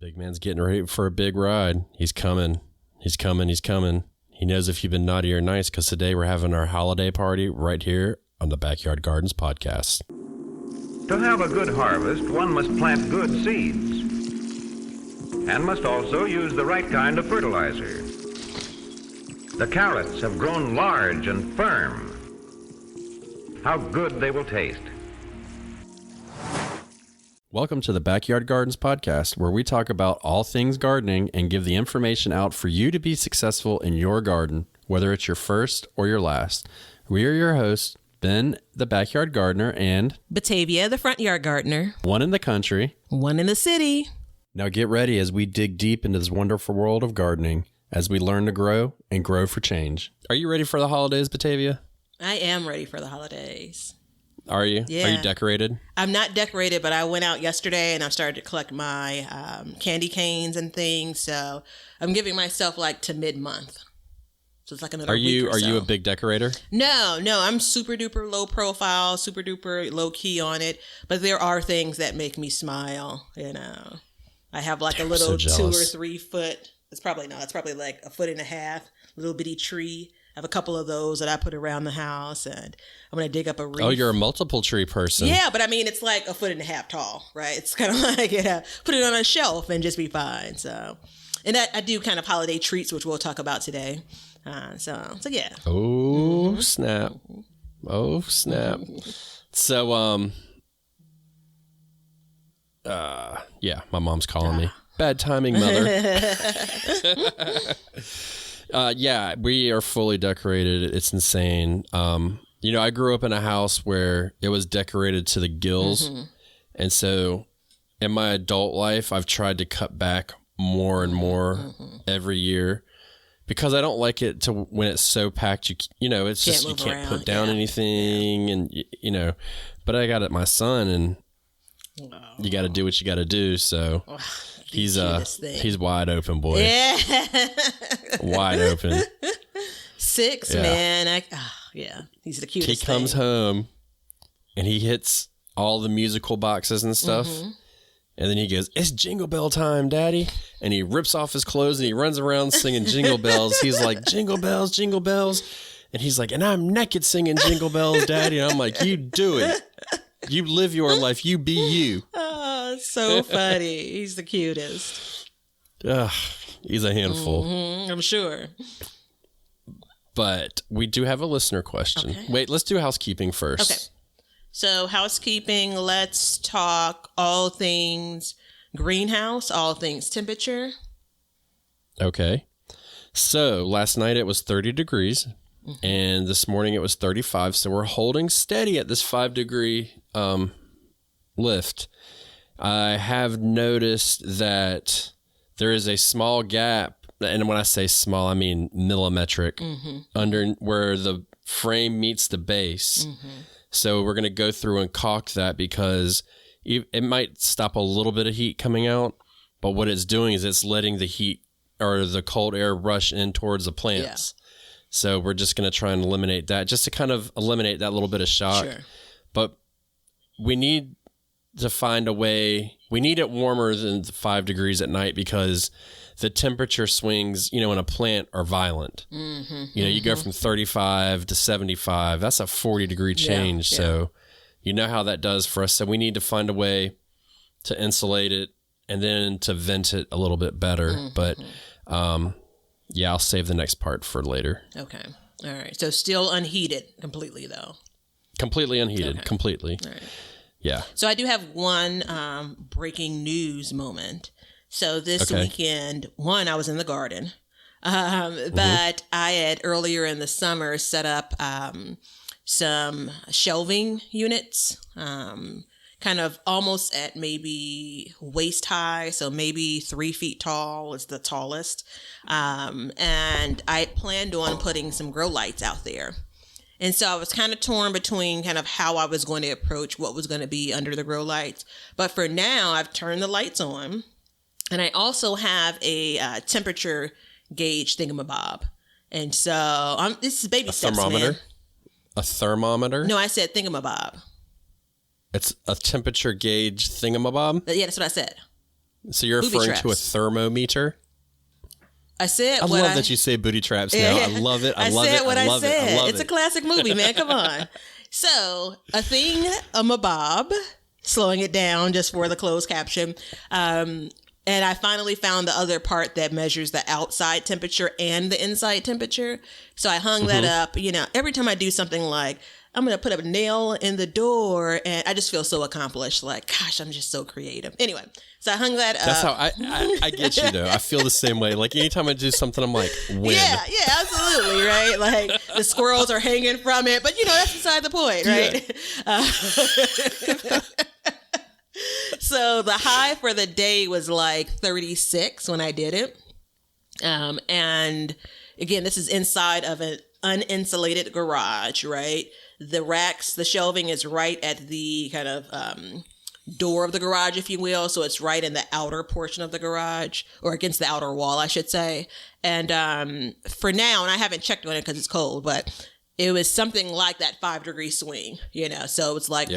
Big man's getting ready for a big ride. He's coming. He's coming. He's coming. He knows if you've been naughty or nice, because today we're having our holiday party right here on the Backyard Gardens podcast. To have a good harvest, one must plant good seeds and must also use the right kind of fertilizer. The carrots have grown large and firm. How good they will taste. Welcome to the Backyard Gardens podcast, where we talk about all things gardening and give the information out for you to be successful in your garden, whether it's your first or your last. We are your hosts, Ben, the backyard gardener, and Batavia, the front yard gardener. one in the country, One in the city. Now get ready as we dig deep into this wonderful world of gardening as we learn to grow and grow for change. Are you ready for the holidays, Batavia? I am ready for the holidays. Are you? Yeah. Are you decorated? I'm not decorated, but I went out yesterday and I've started to collect my candy canes and things. So I'm giving myself like to mid-month. So it's like another week or so. Are you a big decorator? No, I'm super duper low profile, super duper low key on it. But there are things that make me smile, you know. I have like a little 2 or 3 foot. It's probably like a foot and a half, little bitty tree. I have a couple of those that I put around the house, and I'm going to dig up a wreath. Oh, you're a multiple tree person. Yeah, but I mean, it's like a foot and a half tall, right? It's kind of like, put it on a shelf and just be fine. So, and I do kind of holiday treats, which we'll talk about today. So yeah. Oh, snap. Oh, snap. So, yeah, my mom's calling me. Bad timing, mother. Yeah, we are fully decorated. It's insane. I grew up in a house where it was decorated to the gills. Mm-hmm. And so in my adult life, I've tried to cut back more and more every year because I don't like it to when it's so packed. It's just, you can't put down anything and, but I got it, my son, and you got to do what you got to do. So he's wide open, boy. Yeah. Wide open. 6, yeah. Man. He's the cutest He comes home and he hits all the musical boxes and stuff. Mm-hmm. And then he goes, "It's Jingle Bell time, Daddy." And he rips off his clothes and he runs around singing Jingle Bells. He's like, "Jingle bells, jingle bells." And he's like, "And I'm naked singing Jingle Bells, Daddy." And I'm like, "You do it. You live your life. You be you." Oh, so funny. He's the cutest. He's a handful. Mm-hmm, I'm sure. But we do have a listener question. Okay. Wait, let's do housekeeping first. Okay. So housekeeping, let's talk all things greenhouse, all things temperature. Okay. So last night it was 30 degrees. Mm-hmm. And this morning it was 35. So we're holding steady at this 5-degree lift. I have noticed that there is a small gap. And when I say small, I mean millimetric under where the frame meets the base. Mm-hmm. So we're going to go through and caulk that because it might stop a little bit of heat coming out. But what it's doing is it's letting the heat or the cold air rush in towards the plants. Yeah. So we're just going to try and eliminate that, just to kind of eliminate that little bit of shock. Sure. But we need to find a way. We need it warmer than 5 degrees at night because the temperature swings, in a plant are violent. Mm-hmm, you go from 35 to 75. That's a 40-degree change. Yeah. So you know how that does for us. So we need to find a way to insulate it and then to vent it a little bit better. Mm-hmm. But I'll save the next part for later. Okay. All right. So still unheated completely, though. Completely unheated. Okay. Completely. All right. Yeah. So I do have one breaking news moment. So this weekend, I was in the garden, but I had earlier in the summer set up some shelving units, kind of almost at maybe waist high, so maybe 3 feet tall is the tallest. And I planned on putting some grow lights out there. And so I was kind of torn between kind of how I was going to approach what was going to be under the grow lights. But for now, I've turned the lights on. And I also have a temperature gauge thingamabob. And so this is baby steps, thermometer? Man. A thermometer? No, I said thingamabob. It's a temperature gauge thingamabob? Yeah, that's what I said. So you're Booby referring to a traps. thermometer? I said I love that you say booty traps now. I love it. I love it. What I I love said. it. I love It's it. a classic movie, man. Come on. So a thing, a mabob, slowing it down just for the closed caption. And I finally found the other part that measures the outside temperature and the inside temperature. So I hung that up. You know, every time I do something like, I'm going to put a nail in the door, and I just feel so accomplished. Like, gosh, I'm just so creative. Anyway, so I hung that up. That's how I get you, though. I feel the same way. Like, anytime I do something, I'm like, win. Yeah, absolutely, right? Like, the squirrels are hanging from it, but, you know, that's beside the point, right? Yeah. So the high for the day was like 36 when I did it. And again, this is inside of an uninsulated garage, right? The racks, the shelving is right at the kind of door of the garage, if you will. So it's right in the outer portion of the garage, or against the outer wall, I should say. And for now, and I haven't checked on it because it's cold, but it was something like that 5-degree swing, you know? So it's like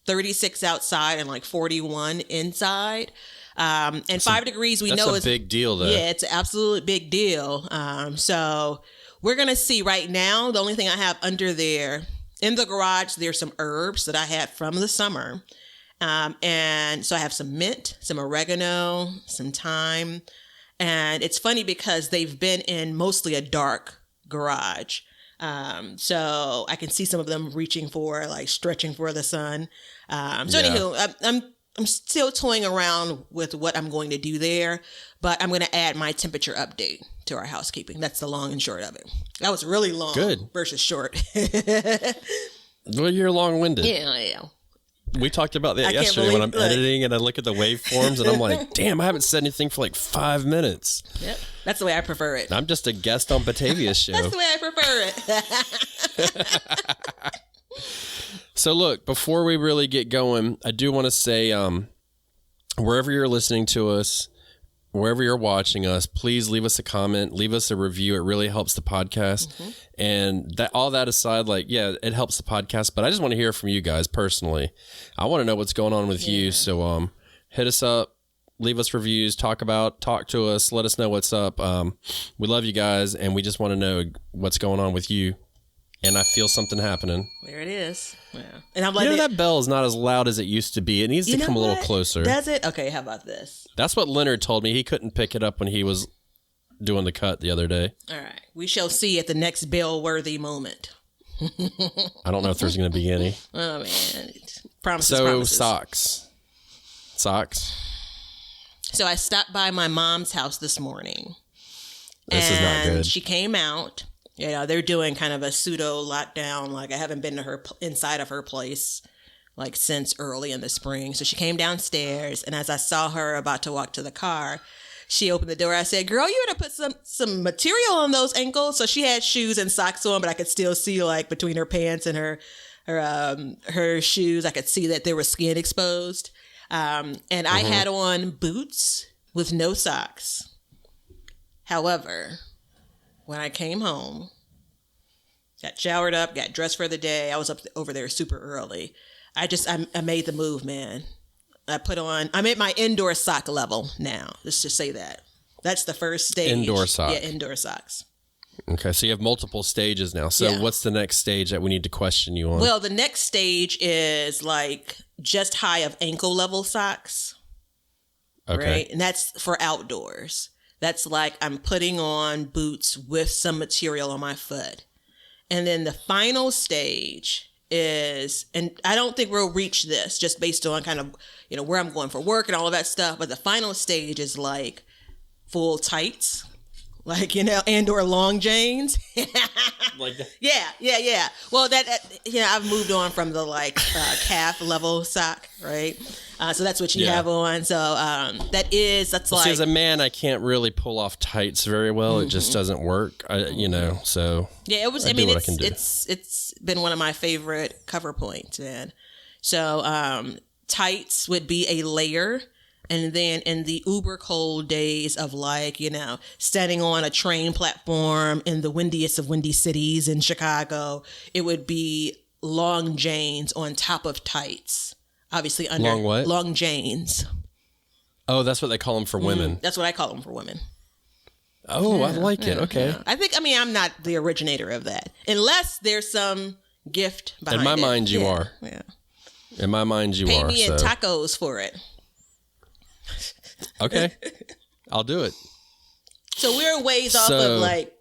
36 outside and like 41 inside. And 5 degrees, we know is a big deal, though. Yeah, it's an absolute big deal. So we're going to see right now. The only thing I have under there in the garage, there's some herbs that I had from the summer. And so I have some mint, some oregano, some thyme. And it's funny because they've been in mostly a dark garage. So I can see some of them reaching for, like, stretching for the sun. Anywho, I'm still toying around with what I'm going to do there, but I'm going to add my temperature update to our housekeeping. That's the long and short of it. That was really long versus short. Well, you're long-winded. Yeah. We talked about that yesterday when I'm editing and I look at the waveforms and I'm like, damn, I haven't said anything for like 5 minutes. Yep. That's the way I prefer it. I'm just a guest on Batavia's show. That's the way I prefer it. So look, before we really get going, I do want to say, wherever you're listening to us, wherever you're watching us, please leave us a comment, leave us a review. It really helps the podcast. Mm-hmm. And that, all that aside, like, yeah, it helps the podcast, but I just want to hear from you guys personally. I want to know what's going on with you. So, hit us up, leave us reviews, talk to us, let us know what's up. We love you guys, and we just want to know what's going on with you. And I feel something happening. There it is. Yeah. And I'm like, that bell is not as loud as it used to be. It needs to come a little closer. Does it? Okay, how about this? That's what Leonard told me. He couldn't pick it up when he was doing the cut the other day. All right. We shall see at the next bell-worthy moment. I don't know if there's going to be any. Oh, man. Promises. Socks. So I stopped by my mom's house this morning. This is not good. She came out. You know, they're doing kind of a pseudo lockdown. Like, I haven't been to her inside of her place like since early in the spring. So she came downstairs, and as I saw her about to walk to the car, she opened the door. I said, "Girl, you better put some material on those ankles." So she had shoes and socks on, but I could still see, like, between her pants and her shoes, I could see that there was skin exposed. And I had on boots with no socks. However, when I came home, got showered up, got dressed for the day. I was over there super early. I made the move, man. I'm at my indoor sock level now. Let's just say that. That's the first stage. Indoor socks. Yeah, indoor socks. Okay, so you have multiple stages now. So what's the next stage that we need to question you on? Well, the next stage is like just high of ankle level socks. Okay. Right? And that's for outdoors. That's like I'm putting on boots with some material on my foot. And then the final stage is, and I don't think we'll reach this just based on kind of, you know, where I'm going for work and all of that stuff. But the final stage is like full tights, like, you know, and or long jeans. Like that. Yeah. Well, I've moved on from the like calf level sock, right? So that's what you have on. So that's like. See, as a man, I can't really pull off tights very well. It just doesn't work, So yeah, it was. I mean, it's been one of my favorite cover points, man. So tights would be a layer. And then in the uber cold days of, like, you know, standing on a train platform in the windiest of windy cities in Chicago, it would be long jeans on top of tights. Obviously under long what? Long jeans. Oh, that's what they call them for women. That's what I call them for women. Oh, yeah, I like it. Okay. Yeah. I'm not the originator of that. Unless there's some gift behind it. In my mind, you are. Yeah. In my mind, you are. Pay me in tacos for it. Okay. I'll do it. So we're ways off of like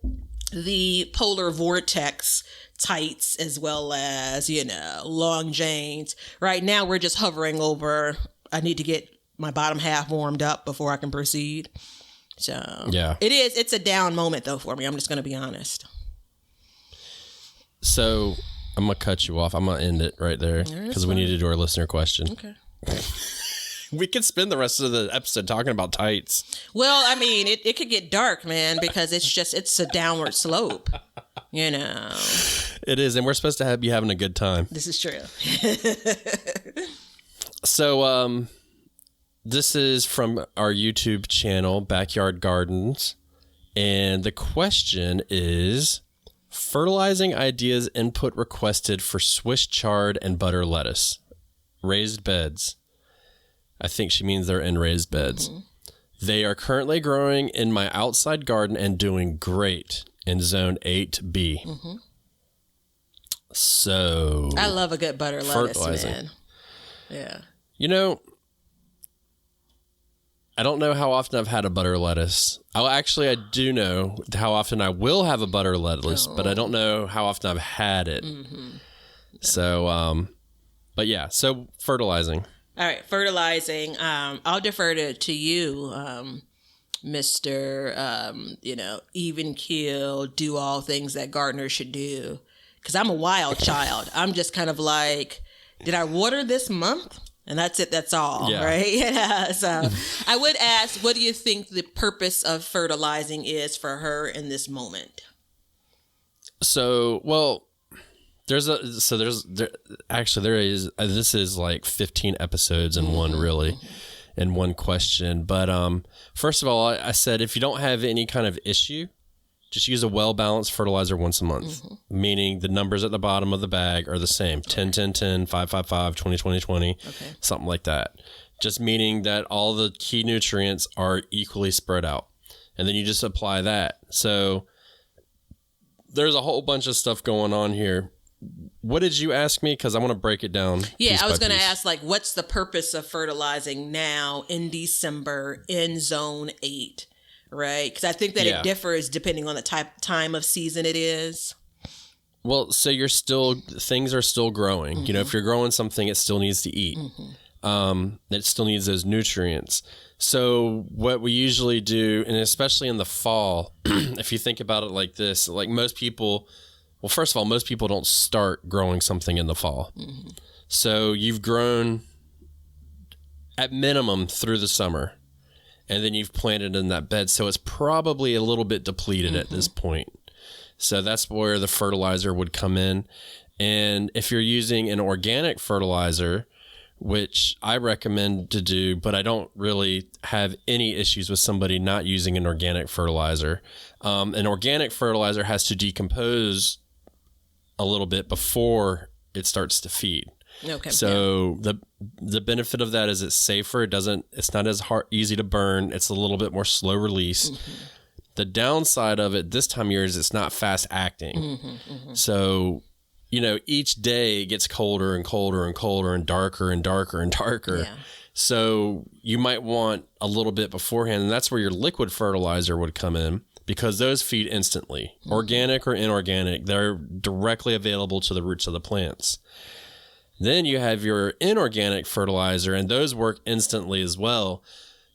the polar vortex tights as well as, long jeans. Right now, we're just hovering over, I need to get my bottom half warmed up before I can proceed. So yeah, it's a down moment though for me. I'm just going to be honest. So I'm going to cut you off. I'm going to end it right there because we need to do our listener question. Okay. We could spend the rest of the episode talking about tights. Well, I mean, it could get dark, man, because it's a downward slope, It is, and we're supposed to be having a good time. This is true. So, this is from our YouTube channel, Backyard Gardens, and the question is, fertilizing ideas input requested for Swiss chard and butter lettuce, raised beds. I think she means they're in raised beds. Mm-hmm. They are currently growing in my outside garden and doing great in zone 8B. Mm-hmm. So I love a good butter lettuce, man. Yeah. I don't know how often I've had a butter lettuce. I do know how often I will have a butter lettuce, but I don't know how often I've had it. Mm-hmm. So, but yeah, so fertilizing. All right, fertilizing. I'll defer to you, Mr. Even keel, do all things that gardeners should do. Because I'm a wild child. I'm just kind of like, did I water this month? And that's it. That's all, right? Yeah. So I would ask, what do you think the purpose of fertilizing is for her in this moment? So, well, there is this is like 15 episodes in one, really, in one question. But first of all, I said if you don't have any kind of issue, just use a well-balanced fertilizer once a month, meaning the numbers at the bottom of the bag are the same, 10, 10, 10, 5, 5, 5, 20, 20, 20, something like that. Just meaning that all the key nutrients are equally spread out. And then you just apply that. So there's a whole bunch of stuff going on here. What did you ask me? Because I want to break it down. Yeah, I was going to ask, what's the purpose of fertilizing now in December in zone 8? Right, because I think that it differs depending on the time of season it is. Well, so things are still growing. Mm-hmm. If you're growing something, it still needs to eat. Mm-hmm. It still needs those nutrients. So what we usually do, and especially in the fall, if you think about it like this, like most people, well, first of all, most people don't start growing something in the fall. Mm-hmm. So you've grown at minimum through the summer. And then you've planted in that bed. So it's probably a little bit depleted at this point. So that's where the fertilizer would come in. And if you're using an organic fertilizer, which I recommend to do, but I don't really have any issues with somebody not using an organic fertilizer. An organic fertilizer has to decompose a little bit before it starts to feed. Okay. So the benefit of that is it's safer. It's not as easy to burn. It's a little bit more slow release. Mm-hmm. The downside of it this time of year is it's not fast acting. Mm-hmm, mm-hmm. So, each day it gets colder and colder and colder and darker and darker and darker. Yeah. So you might want a little bit beforehand, and that's where your liquid fertilizer would come in because those feed instantly. Mm-hmm. Organic or inorganic, they're directly available to the roots of the plants. Then you have your inorganic fertilizer, and those work instantly as well,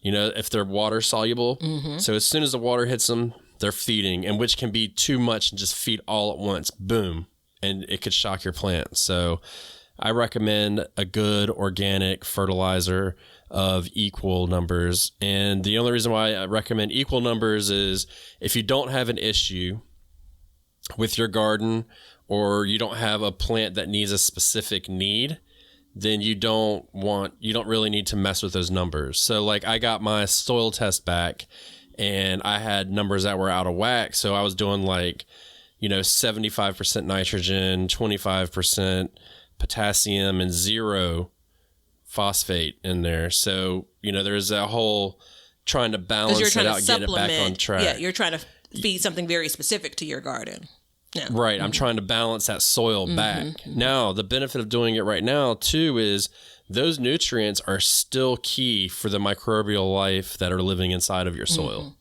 if they're water soluble. Mm-hmm. So as soon as the water hits them, they're feeding, and which can be too much and just feed all at once. Boom. And it could shock your plants. So I recommend a good organic fertilizer of equal numbers. And the only reason why I recommend equal numbers is if you don't have an issue with your garden, or you don't have a plant that needs a specific need, then you don't really need to mess with those numbers. So I got my soil test back and I had numbers that were out of whack. So I was doing 75% nitrogen, 25% potassium, and 0 phosphate in there. So, there's a whole trying to balance it out, get it back on track. Yeah, you're trying to feed something very specific to your garden. Yeah. Right. I'm trying to balance that soil back. Now, the benefit of doing it right now, too, is those nutrients are still key for the microbial life that are living inside of your soil.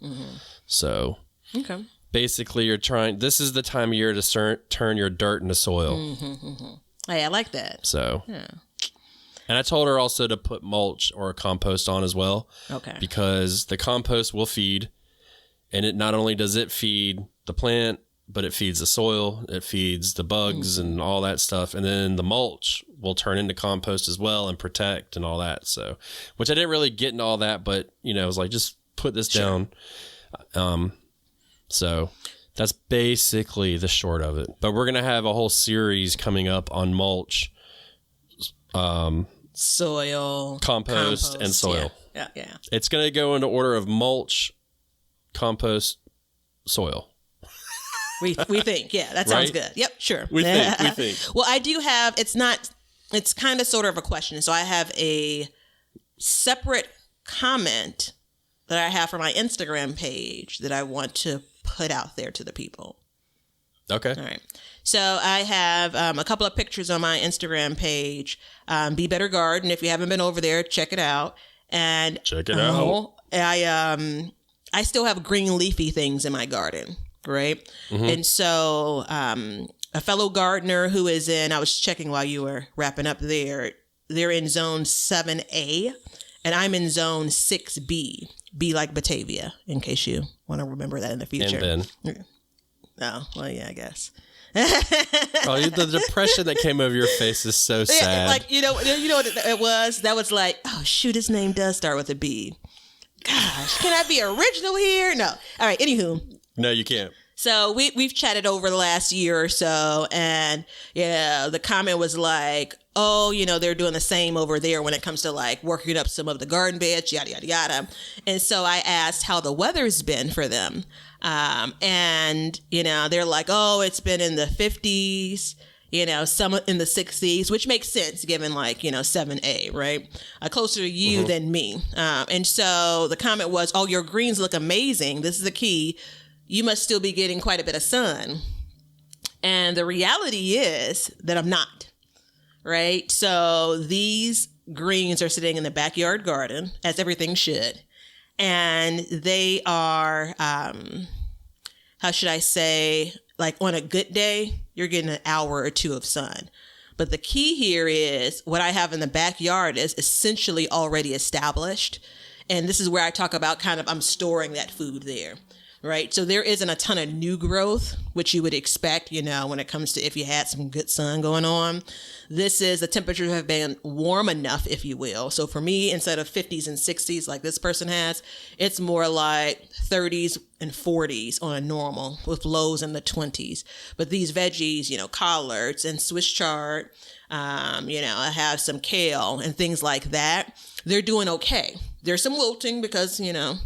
So, basically, this is the time of year to turn your dirt into soil. Hey, I like that. So, and I told her also to put mulch or a compost on as well. Okay. Because the compost will feed, and it not only does it feed the plant, but it feeds the soil, it feeds the bugs and all that stuff. And then the mulch will turn into compost as well and protect and all that. So, which I didn't really get into all that, but, I was like, just put this down. So that's basically the short of it. But we're going to have a whole series coming up on mulch, soil, compost, and soil. Yeah. It's going to go into order of mulch, compost, soil. We think, that sounds good. Yep, sure. We think. Well, I do have, it's kind of sort of a question. So I have a separate comment that I have for my Instagram page that I want to put out there to the people. Okay. All right. So I have a couple of pictures on my Instagram page. Be Better Garden. If you haven't been over there, check it out. And check it out. I still have green leafy things in my garden, right? And so a fellow gardener who is I was checking while you were wrapping up there, they're in zone 7A, and I'm in zone 6B. Be like Batavia, in case you want to remember that in the future. And then. Oh, well, yeah, I guess. The depression that came over your face is so sad. Like, you know what it was? That was like, oh, shoot, his name does start with a B. Gosh, can I be original here? No. All right, anywho. No, you can't. So we've chatted over the last year or so, and the comment was like, oh, they're doing the same over there when it comes to like working up some of the garden beds, yada, yada, yada. And so I asked how the weather's been for them. And they're like, oh, it's been in the 50s, some in the 60s, which makes sense given like, 7A, right? Closer to you than me. And so the comment was, oh, your greens look amazing. This is the key. You must still be getting quite a bit of sun. And the reality is that I'm not, right? So these greens are sitting in the backyard garden, as everything should. And they are, how should I say, like on a good day, you're getting an hour or two of sun. But the key here is what I have in the backyard is essentially already established. And this is where I talk about I'm storing that food there. Right. So there isn't a ton of new growth, which you would expect, when it comes to if you had some good sun going on. The temperatures have been warm enough, if you will. So for me, instead of 50s and 60s like this person has, it's more like 30s and 40s on a normal with lows in the 20s. But these veggies, collards and Swiss chard, I have some kale and things like that. They're doing okay. There's some wilting because,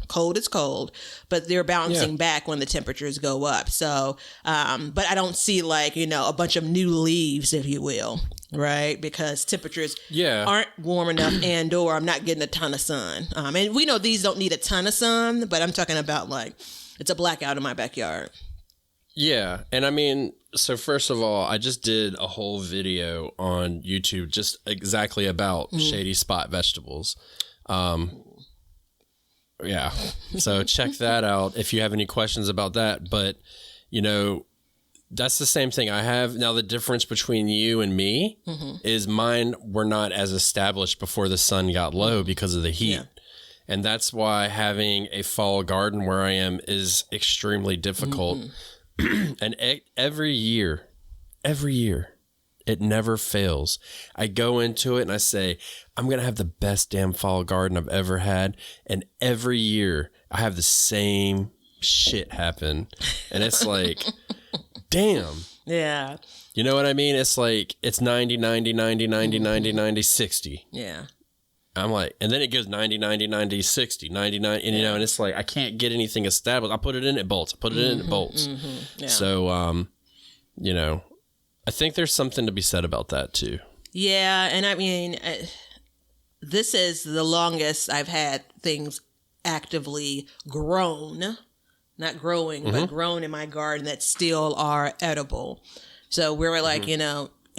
cold is cold, but they're bouncing back when the temperatures go up. So, but I don't see like, a bunch of new leaves, if you will, right? Because temperatures aren't warm enough and or I'm not getting a ton of sun. And we know these don't need a ton of sun, but I'm talking about like, it's a blackout in my backyard. Yeah. And I mean, so first of all, I just did a whole video on YouTube just exactly about shady spot vegetables. Yeah. So check that out if you have any questions about that. But, that's the same thing I have. Now, the difference between you and me is mine were not as established before the sun got low because of the heat. Yeah. And that's why having a fall garden where I am is extremely difficult. And every year, it never fails. I go into it and I say, I'm going to have the best damn fall garden I've ever had. And every year I have the same shit happen. And it's like, damn. Yeah. You know what I mean? It's like, it's 90, 90, 90, 90, 90, 90, 60. Yeah. I'm like, and then it goes 90, 90, 90, 60, 99, and and it's like, I can't get anything established. I put it in, it bolts. I put it in, it bolts. Yeah. So, I think there's something to be said about that too. Yeah. And I mean, this is the longest I've had things actively grown, not growing, but grown in my garden that still are edible. So we're like, in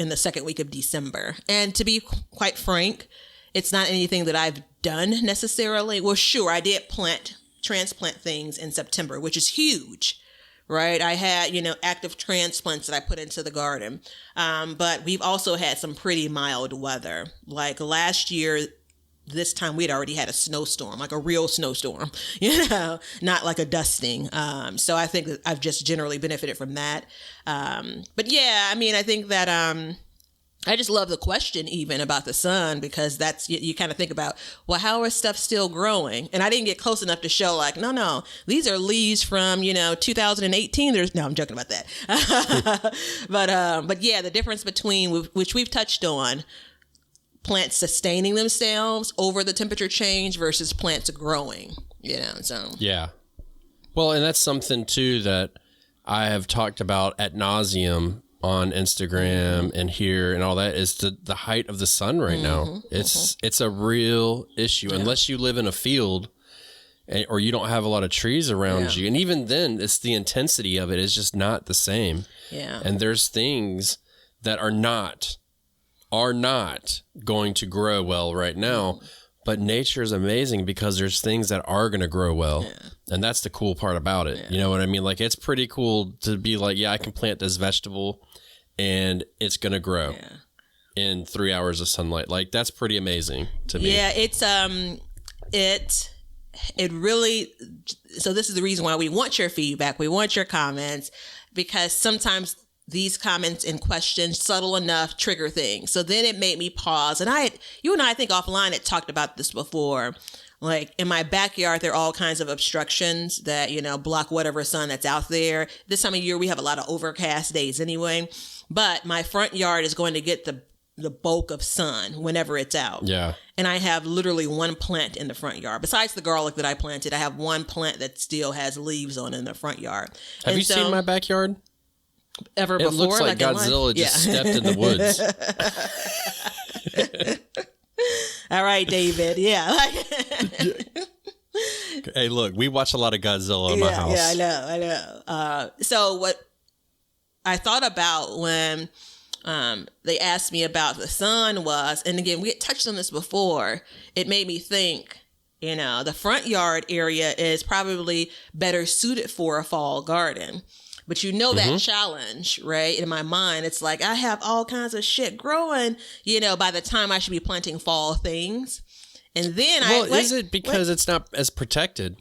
the second week of December. And to be quite frank, it's not anything that I've done necessarily. Well, sure, I did transplant things in September, which is huge, right? I had, active transplants that I put into the garden. But we've also had some pretty mild weather. Like last year, this time we'd already had a snowstorm, like a real snowstorm, not like a dusting. So I think that I've just generally benefited from that. But yeah, I mean, I think that I just love the question even about the sun, because that's, you kind of think about, well, how is stuff still growing? And I didn't get close enough to show like, no, these are leaves from, 2018. No, I'm joking about that. But yeah, the difference between, which we've touched on, plants sustaining themselves over the temperature change versus plants growing, so. Yeah. Well, and that's something too that I have talked about ad nauseum on Instagram and here and all that, is the height of the sun right now. It's a real issue unless you live in a field or you don't have a lot of trees around you. And even then, it's the intensity of it is just not the same. Yeah. And there's things that are not going to grow well right now, but nature is amazing because there's things that are going to grow well. And that's the cool part about it. You know what I mean? Like, it's pretty cool to be like, yeah, I can plant this vegetable and it's going to grow in 3 hours of sunlight. Like, that's pretty amazing to me. Yeah. It's, it really, so this is the reason why we want your feedback. We want your comments, because sometimes these comments and questions, subtle enough, trigger things. So then it made me pause. And you and I think offline had talked about this before. Like in my backyard, there are all kinds of obstructions that, block whatever sun that's out there. This time of year, we have a lot of overcast days anyway. But my front yard is going to get the bulk of sun whenever it's out. Yeah. And I have literally one plant in the front yard. Besides the garlic that I planted, I have one plant that still has leaves on in the front yard. Have you seen my backyard? Ever it before? It looks like Godzilla just stepped in the woods. All right, David. Yeah. Hey, look, we watch a lot of Godzilla in my house. Yeah, I know. So what I thought about when they asked me about the sun was, and again, we had touched on this before, it made me think, the front yard area is probably better suited for a fall garden. But that challenge, right? In my mind, it's like I have all kinds of shit growing, by the time I should be planting fall things. And then is it because it's not as protected?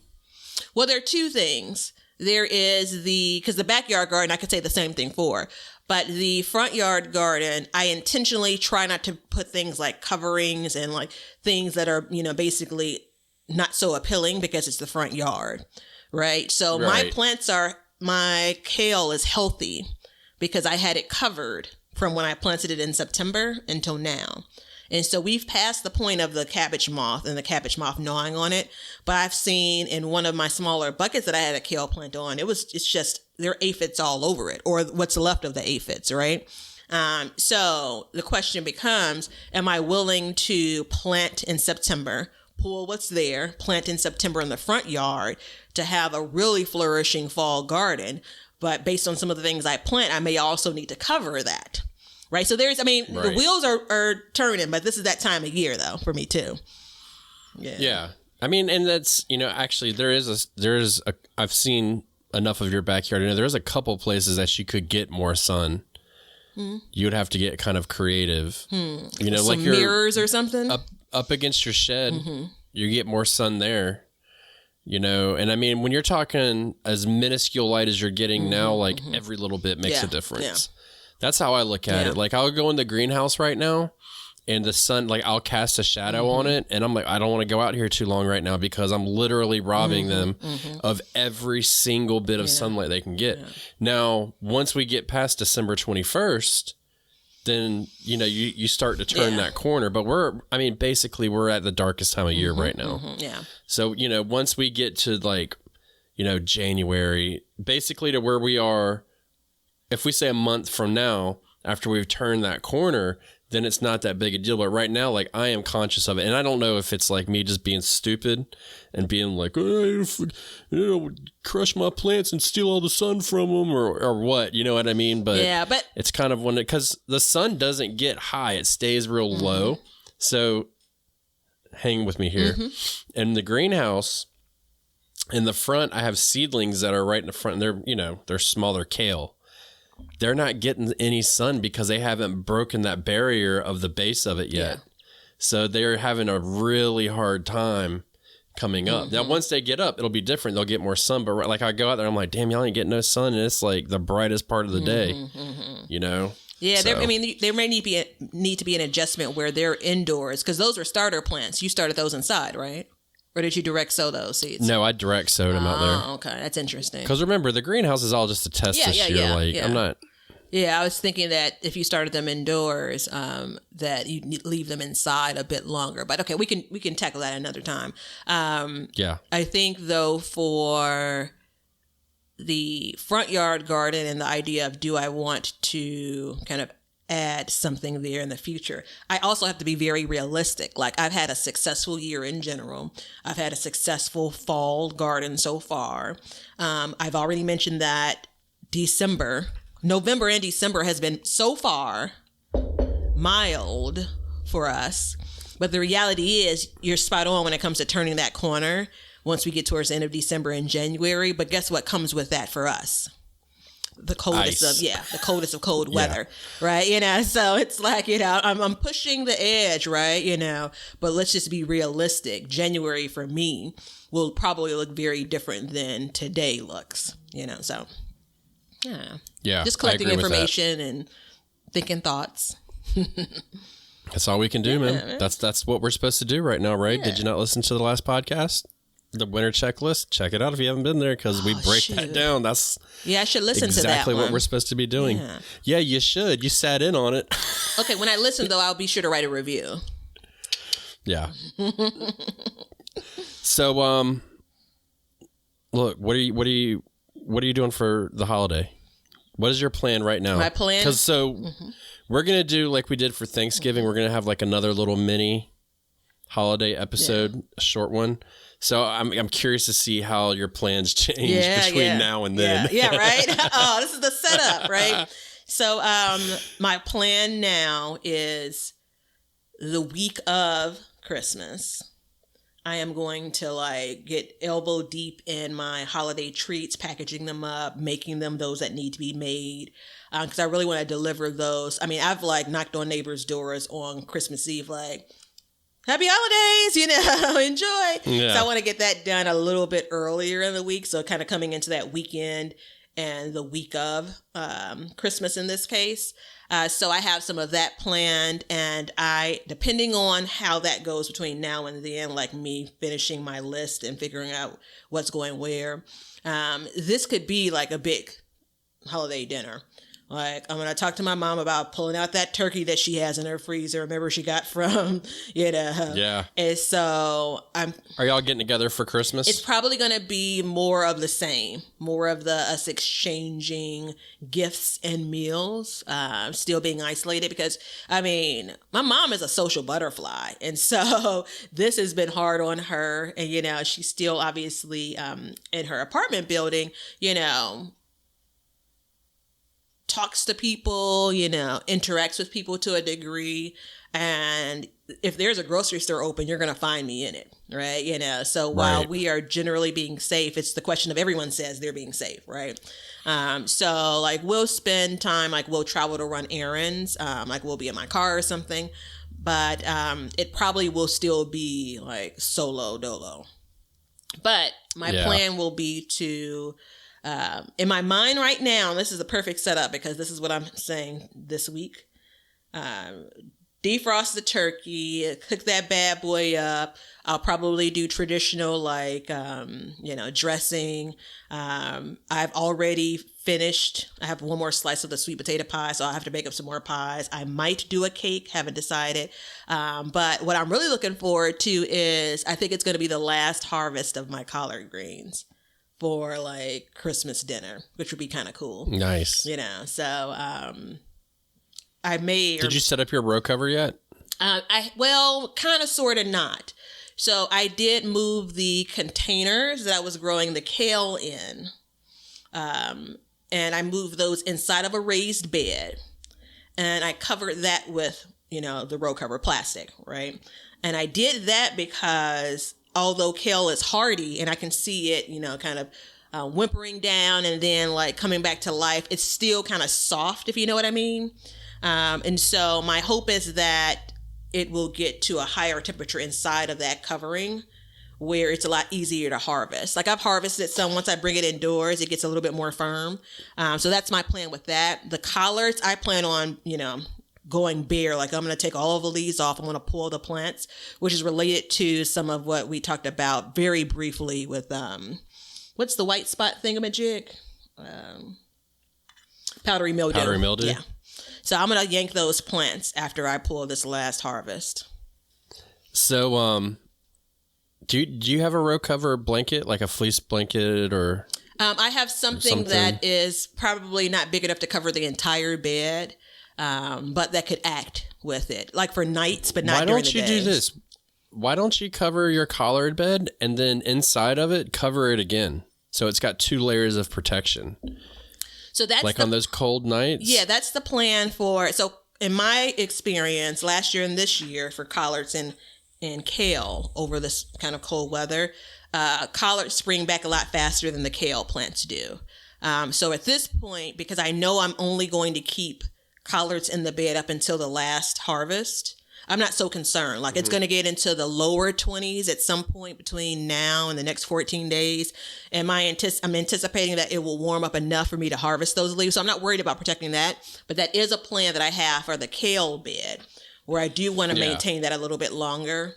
Well, there are two things. There is because the backyard garden, I could say the same thing for. But the front yard garden, I intentionally try not to put things like coverings and like things that are, basically not so appealing because it's the front yard, right? So my kale is healthy because I had it covered from when I planted it in September until now. And so we've passed the point of the cabbage moth and the cabbage moth gnawing on it. But I've seen in one of my smaller buckets that I had a kale plant on, it's just, there are aphids all over it, or what's left of the aphids, right? So the question becomes, am I willing to plant in September, pull what's there, plant in September in the front yard to have a really flourishing fall garden? But based on some of the things I plant, I may also need to cover that. Right. So the wheels are turning, but this is that time of year though, for me too. Yeah. I mean, and that's, actually I've seen enough of your backyard. There's a couple places that you could get more sun. You would have to get kind of creative, some like your mirrors or something up against your shed. You get more sun there, and I mean, when you're talking as minuscule light as you're getting now, like every little bit makes a difference. That's how I look at it. Like I'll go in the greenhouse right now and the sun, like I'll cast a shadow on it and I'm like, I don't want to go out here too long right now because I'm literally robbing them of every single bit of sunlight they can get. Now, once we get past December 21st, then, you start to turn that corner, but basically we're at the darkest time of year right now. So, once we get to like, January, basically to where we are, if we say a month from now, after we've turned that corner, then it's not that big a deal. But right now, like, I am conscious of it. And I don't know if it's like me just being stupid and being like, crush my plants and steal all the sun from them or what, you know what I mean? But yeah, but it's kind of because the sun doesn't get high. It stays real low. So hang with me here. In the greenhouse, in the front, I have seedlings that are right in the front. And they're smaller kale. They're not getting any sun because they haven't broken that barrier of the base of it yet. Yeah. So they're having a really hard time coming up. Now, once they get up, it'll be different. They'll get more sun. But like I go out there, I'm like, damn, y'all ain't getting no sun. And it's like the brightest part of the day, you know? Yeah, so. There may need to be an adjustment where they're indoors because those are starter plants. You started those inside, right? Or did you direct sow those seeds? No, I direct sowed them out there. Oh, okay. That's interesting. Because remember, the greenhouse is all just a test this year. I'm not... Yeah, I was thinking that if you started them indoors, that you leave them inside a bit longer. But okay, we can tackle that another time. I think, though, for the front yard garden and the idea of do I want to kind of add something there in the future, I also have to be very realistic. Like, I've had a successful year in general. I've had a successful fall garden so far. I've already mentioned that November and December has been so far mild for us. But the reality is you're spot on when it comes to turning that corner once we get towards the end of December and January. But guess what comes with that for us? The coldest of cold weather, right? So it's like, I'm pushing the edge, right? But let's just be realistic. January for me will probably look very different than today looks, so yeah. Just collecting information and thinking thoughts. That's all we can do, man. That's what we're supposed to do right now, right? Yeah. Did you not listen to the last podcast? The winter checklist, check it out if you haven't been there because we break that down. I should listen to that. Exactly what we're supposed to be doing. Yeah, you should. You sat in on it. Okay, when I listen though, I'll be sure to write a review. Yeah. So, look, what are you doing for the holiday? What is your plan right now? My plan? Because we're gonna do like we did for Thanksgiving. We're gonna have like another little mini holiday episode, a short one. So I'm curious to see how your plans change between now and then. Yeah, right? Oh, this is the setup, right? So my plan now is the week of Christmas. I am going to get elbow deep in my holiday treats, packaging them up, making them those that need to be made. Because I really want to deliver those. I mean, I've knocked on neighbors' doors on Christmas Eve, happy holidays, enjoy. Yeah. So I want to get that done a little bit earlier in the week. So kind of coming into that weekend and the week of Christmas in this case. So I have some of that planned, and depending on how that goes between now and then, like me finishing my list and figuring out what's going where, this could be like a big holiday dinner. I'm going to talk to my mom about pulling out that turkey that she has in her freezer. Remember she got from, Yeah. And so Are y'all getting together for Christmas? It's probably going to be more of the same. More of us exchanging gifts and meals, still being isolated because, my mom is a social butterfly. And so this has been hard on her. And, she's still obviously in her apartment building, talks to people, interacts with people to a degree. And if there's a grocery store open, you're going to find me in it, right? So while we are generally being safe, it's the question of everyone says they're being safe, right? So we'll spend time, we'll travel to run errands, we'll be in my car or something, but it probably will still be solo dolo. But my plan will be to... in my mind right now, this is the perfect setup because this is what I'm saying this week. Defrost the turkey, cook that bad boy up. I'll probably do traditional dressing. I've already finished. I have one more slice of the sweet potato pie, so I'll have to make up some more pies. I might do a cake, haven't decided. But what I'm really looking forward to is I think it's going to be the last harvest of my collard greens for Christmas dinner, which would be kind of cool. Nice. So I made. Did you set up your row cover yet? Kind of, sort of not. So I did move the containers that I was growing the kale in. And I moved those inside of a raised bed. And I covered that with, the row cover plastic, right? And I did that because although kale is hardy and I can see it, kind of whimpering down and then like coming back to life, it's still kind of soft, if you know what I mean. And so my hope is that it will get to a higher temperature inside of that covering where it's a lot easier to harvest. Like I've harvested some, once I bring it indoors, it gets a little bit more firm. So that's my plan with that. The collards, I plan on, going bare. Like I'm going to take all of the leaves off. I'm going to pull the plants, which is related to some of what we talked about very briefly with, what's the white spot thingamajig? Powdery mildew. Powdery mildew? Yeah. So I'm going to yank those plants after I pull this last harvest. So, do you have a row cover blanket, like a fleece blanket or? I have something that is probably not big enough to cover the entire bed, but that could act with it, like for nights, but not during the day. Why don't you do this? Why don't you cover your collard bed and then inside of it, cover it again? So it's got 2 layers of protection. So that's like on those cold nights? Yeah, that's the plan for. So in my experience, last year and this year for collards and kale over this kind of cold weather, collards spring back a lot faster than the kale plants do. So at this point, because I know I'm only going to keep collards in the bed up until the last harvest, I'm not so concerned. Like it's going to get into the lower 20s at some point between now and the next 14 days. And I'm anticipating that it will warm up enough for me to harvest those leaves. So I'm not worried about protecting that. But that is a plan that I have for the kale bed where I do want to maintain that a little bit longer.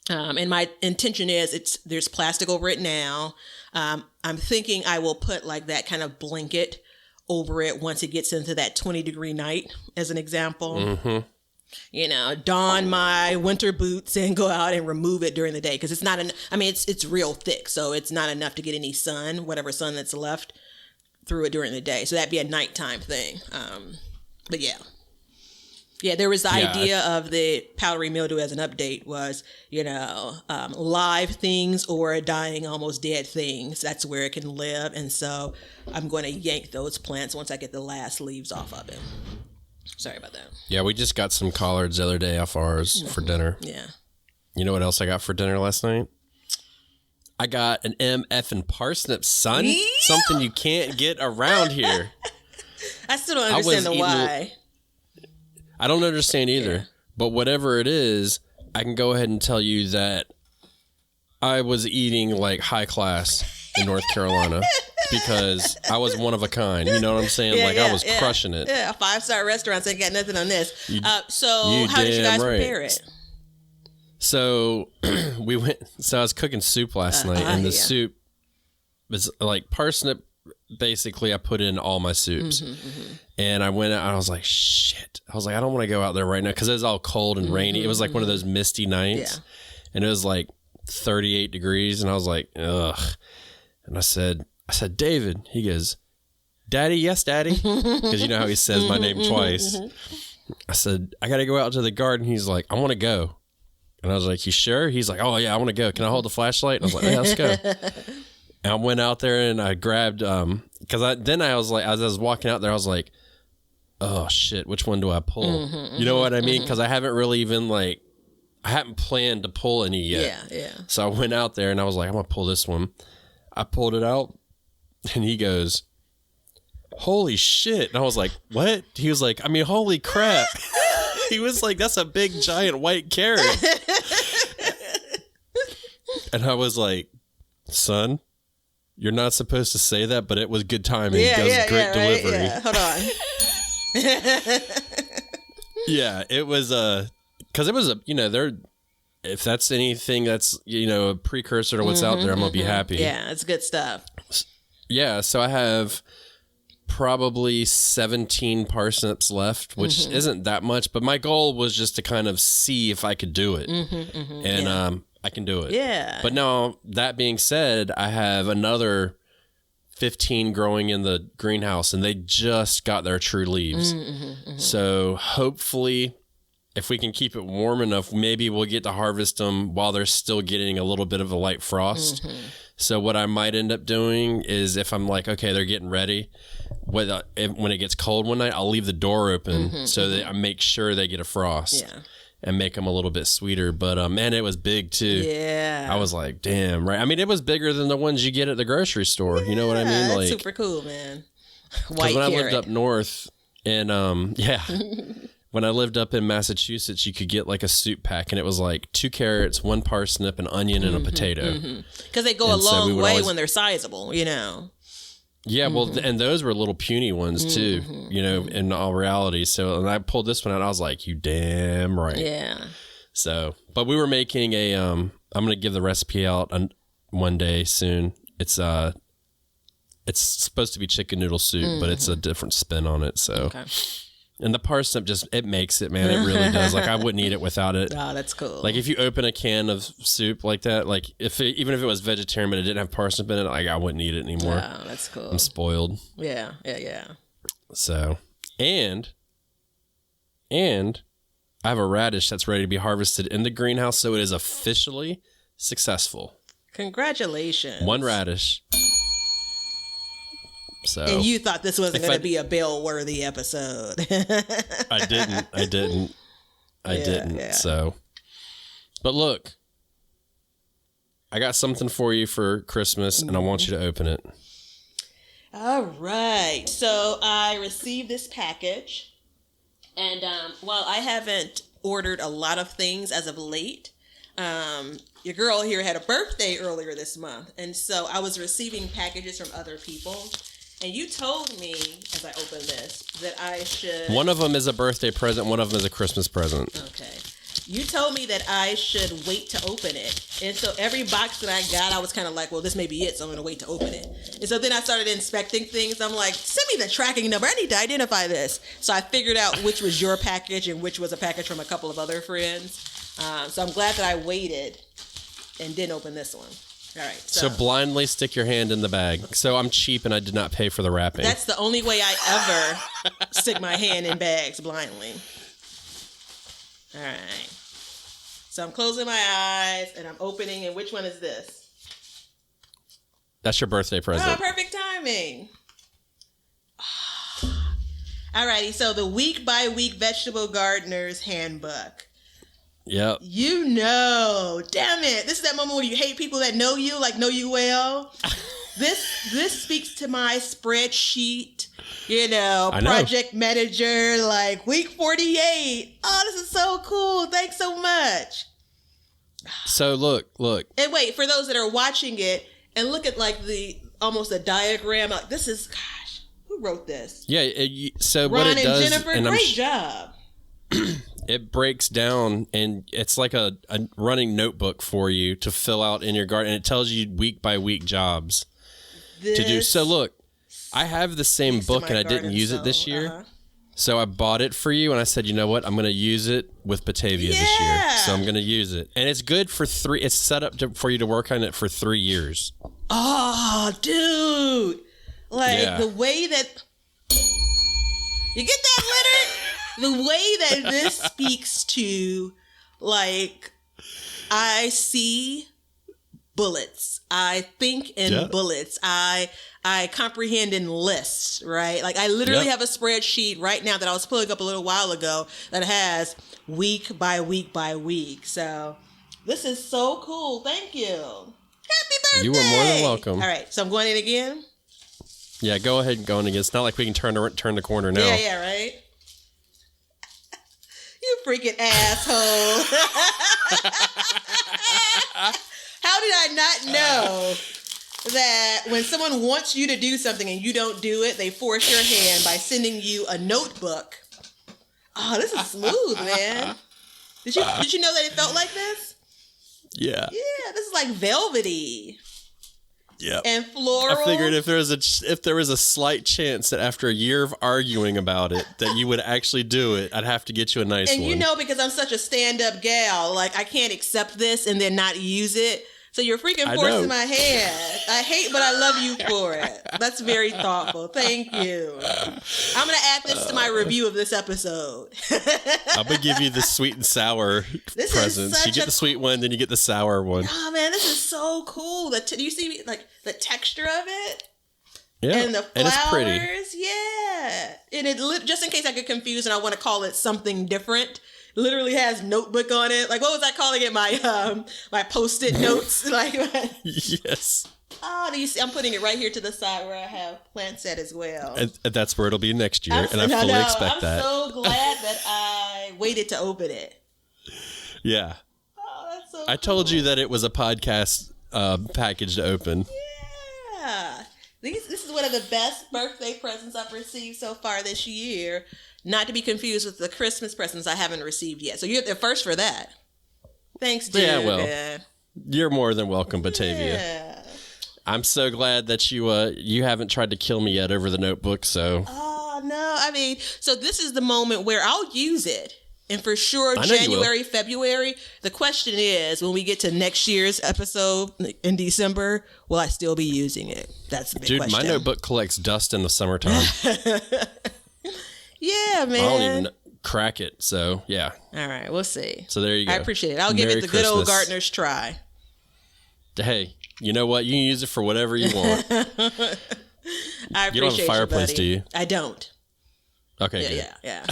And my intention is there's plastic over it now. I'm thinking I will put like that kind of blanket over it once it gets into that 20-degree night, as an example. Mm-hmm. Don my winter boots and go out and remove it during the day because it's not it's real thick, so it's not enough to get any sun, whatever sun that's left through it during the day. So that'd be a nighttime thing. But yeah, there was the idea of the powdery mildew as an update was, live things or dying almost dead things. That's where it can live, and so I'm going to yank those plants once I get the last leaves off of it. Sorry about that. Yeah, we just got some collards the other day off ours for dinner. Yeah. You know what else I got for dinner last night? I got an MF and parsnip, son. Yeah. Something you can't get around here. I still don't understand the why. I don't understand either. Yeah. But whatever it is, I can go ahead and tell you that I was eating like high class in North Carolina. Because I was one of a kind. You know what I'm saying? I was crushing it. Yeah, 5-star restaurants ain't got nothing on this. So how did you guys prepare it? So I was cooking soup last night, and the soup was like parsnip. Basically, I put in all my soups. And I went out, and I was like, shit. I was like, I don't want to go out there right now because it was all cold and rainy. It was like one of those misty nights. Yeah. And it was like 38 degrees. And I was like, ugh. And I said, David. He goes, Daddy, yes, Daddy. Because you know how he says my name twice. I said, I got to go out to the garden. He's like, I want to go. And I was like, you sure? He's like, oh, yeah, I want to go. Can I hold the flashlight? And I was like, yeah, let's go. And I went out there and I grabbed, because I was like, as I was walking out there, I was like, oh, shit, which one do I pull? You know what I mean? Because I haven't really even I hadn't planned to pull any yet. Yeah. So I went out there and I was like, I'm going to pull this one. I pulled it out. And he goes, holy shit. And I was like, what? He was like, holy crap. He was like, that's a big, giant white carrot. And I was like, son, you're not supposed to say that, but it was good timing. It was great delivery. Yeah. Hold on. Yeah, it was because it was if that's anything that's, a precursor to what's out there, I'm going to be happy. Yeah, it's good stuff. Yeah, so I have probably 17 parsnips left, which isn't that much, but my goal was just to kind of see if I could do it. And I can do it. Yeah. But now, that being said, I have another 15 growing in the greenhouse, and they just got their true leaves. So hopefully, if we can keep it warm enough, maybe we'll get to harvest them while they're still getting a little bit of a light frost. So what I might end up doing is, if I'm like, okay, they're getting ready, when it gets cold one night, I'll leave the door open so that I make sure they get a frost. Yeah. And make them a little bit sweeter. But man, it was big too. Yeah. I was like, damn, right? I mean, it was bigger than the ones you get at the grocery store. You know what I mean? That's like, super cool, man. White when I lived up north, and when I lived up in Massachusetts, you could get like a soup pack, and it was like 2 carrots, 1 parsnip, an onion, and a potato. Because they go a long way when they're sizable, you know. Yeah, well, and those were little puny ones too, you know, in all reality. So, and I pulled this one out, I was like, you damn right. Yeah. So, but we were making a, I'm going to give the recipe out one day soon. It's supposed to be chicken noodle soup, but it's a different spin on it. So, okay. And the parsnip it makes it, man. It really does. Like, I wouldn't eat it without it. Oh, that's cool. Like, if you open a can of soup like that, like, even if it was vegetarian, but it didn't have parsnip in it, like, I wouldn't eat it anymore. Oh, that's cool. I'm spoiled. Yeah. So, and I have a radish that's ready to be harvested in the greenhouse, so it is officially successful. Congratulations. 1 radish. So, and you thought this wasn't going to be a Bill-worthy episode. I didn't. Yeah. So, but look, I got something for you for Christmas, and I want you to open it. All right. So I received this package, and while I haven't ordered a lot of things as of late, your girl here had a birthday earlier this month, and so I was receiving packages from other people. And you told me, as I open this, that I should... One of them is a birthday present. One of them is a Christmas present. Okay. You told me that I should wait to open it. And so every box that I got, I was kind of like, well, this may be it, so I'm going to wait to open it. And so then I started inspecting things. I'm like, send me the tracking number. I need to identify this. So I figured out which was your package and which was a package from a couple of other friends. So I'm glad that I waited and didn't open this one. All right. So blindly stick your hand in the bag. So I'm cheap and I did not pay for the wrapping. That's the only way I ever stick my hand in bags blindly. All right. So I'm closing my eyes and I'm opening. And which one is this? That's your birthday present. Oh, perfect timing. All righty. So the Week by Week Vegetable Gardener's Handbook. Yep. You know, damn it. This is that moment where you hate people that know you, like know you well. This speaks to my spreadsheet, project manager, like week 48. Oh, this is so cool. Thanks so much. So look. And wait, for those that are watching it and look at like almost a diagram, like this is, gosh, who wrote this? Yeah. So Ron what it does, and Jennifer, great job. It breaks down and it's like a running notebook for you to fill out in your garden. And it tells you week by week jobs to do. So look, I have the same book and I didn't use it this year. So I bought it for you and I said, you know what? I'm going to use it with Batavia this year. So I'm going to use it. And it's good for it's set up for you to work on it for 3 years. Oh, dude. Like the way that... You get that, Leonard? The way that this speaks to, like, I see bullets. I think in bullets. I comprehend in lists, right? Like, I literally have a spreadsheet right now that I was pulling up a little while ago that has week by week by week. So, this is so cool. Thank you. Happy birthday! You are more than welcome. All right, so I'm going in again? Yeah, go ahead and go in again. It's not like we can turn the corner now. Yeah, right? You freaking asshole. How did I not know that when someone wants you to do something and you don't do it, they force your hand by sending you a notebook? Oh, this is smooth, man. Did you know that it felt like this? Yeah. Yeah, this is like velvety. Yeah. And floral. I figured if there was a slight chance that after a year of arguing about it that you would actually do it, I'd have to get you a nice one. And because I'm such a stand-up gal, like I can't accept this and then not use it. So you're freaking forcing my hand. I hate, but I love you for it. That's very thoughtful. Thank you. I'm going to add this to my review of this episode. I'm going to give you the sweet and sour presents. You get the sweet one, then you get the sour one. Oh, man, this is so cool. Do you see like the texture of it? Yeah, and the flowers, and it's pretty. Yeah. And it just in case I get confused and I want to call it something different, literally has notebook on it. Like, what was I calling it? My Post-it notes. Yes. Oh, do you see? I'm putting it right here to the side where I have plant set as well. And that's where it'll be next year, and I fully expect that. I'm so glad that I waited to open it. Yeah. Oh, that's so I told you that it was a podcast package to open. Yeah. This is one of the best birthday presents I've received so far this year. Not to be confused with the Christmas presents I haven't received yet. So you're the first for that. Thanks, dude. Yeah, well, you're more than welcome, Batavia. Yeah. I'm so glad that you haven't tried to kill me yet over the notebook, so. Oh, no. I mean, so this is the moment where I'll use it. And for sure, January, February, the question is, when we get to next year's episode in December, will I still be using it? That's the big question. Dude, my notebook collects dust in the summertime. Yeah, man. I don't even crack it, so yeah. All right, we'll see. So there you go. I appreciate it. I'll give it the good old gardener's try. Hey, you know what? You can use it for whatever you want. I appreciate you don't have a fireplace, buddy. do you? I don't. Okay, good. Yeah.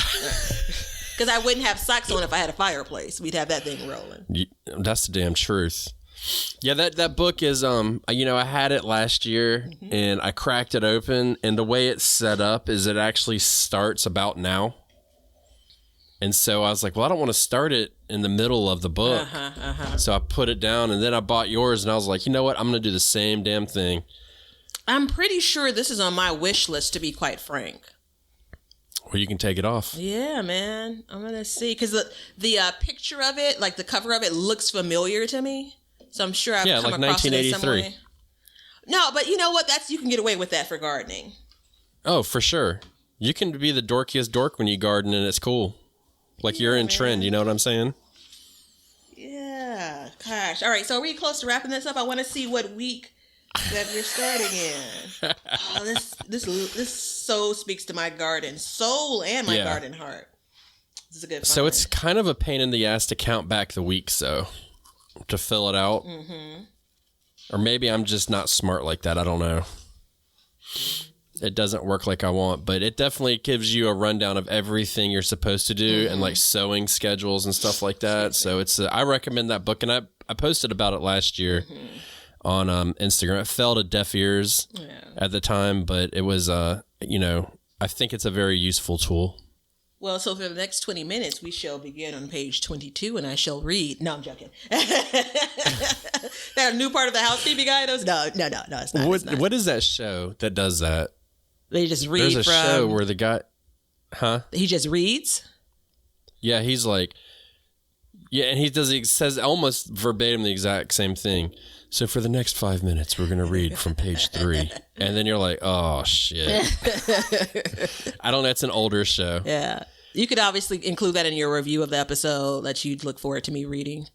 Because I wouldn't have socks on if I had a fireplace. We'd have that thing rolling. That's the damn truth. Yeah, that book is, I had it last year and I cracked it open, and the way it's set up is it actually starts about now. And so I was like, well, I don't want to start it in the middle of the book. So I put it down, and then I bought yours, and I was like, you know what? I'm going to do the same damn thing. I'm pretty sure this is on my wish list, to be quite frank. Well, you can take it off. Yeah, man. I'm going to see. Because the picture of it, like the cover of it, looks familiar to me. So I'm sure I've come like across it in some 1983. way. No, but you know what? You can get away with that for gardening. Oh, for sure. You can be the dorkiest dork when you garden, and it's cool. Like you're in trend, you know what I'm saying? Yeah. Gosh. All right. So are we close to wrapping this up? I want to see what week that we're starting in. Oh, this so speaks to my garden soul and my garden heart. This is a good find. So it's kind of a pain in the ass to count back the weeks, though, to fill it out. Or maybe I'm just not smart like that. I don't know. It doesn't work like I want, but it definitely gives you a rundown of everything you're supposed to do and like sewing schedules and stuff like that. So it's I recommend that book, and I posted about it last year on Instagram. It fell to deaf ears at the time, but it was I think it's a very useful tool. Well, so for the next 20 minutes, we shall begin on page 22, and I shall read. No, I'm joking. That a new part of the housekeeping items? No, it's not. What is that show that does that? They just read. There's a show where the guy, he just reads? Yeah, he's like, and he says almost verbatim the exact same thing. So for the next 5 minutes, we're going to read from page 3. And then you're like, oh, shit. I don't know. It's an older show. Yeah. You could obviously include that in your review of the episode that you'd look forward to me reading.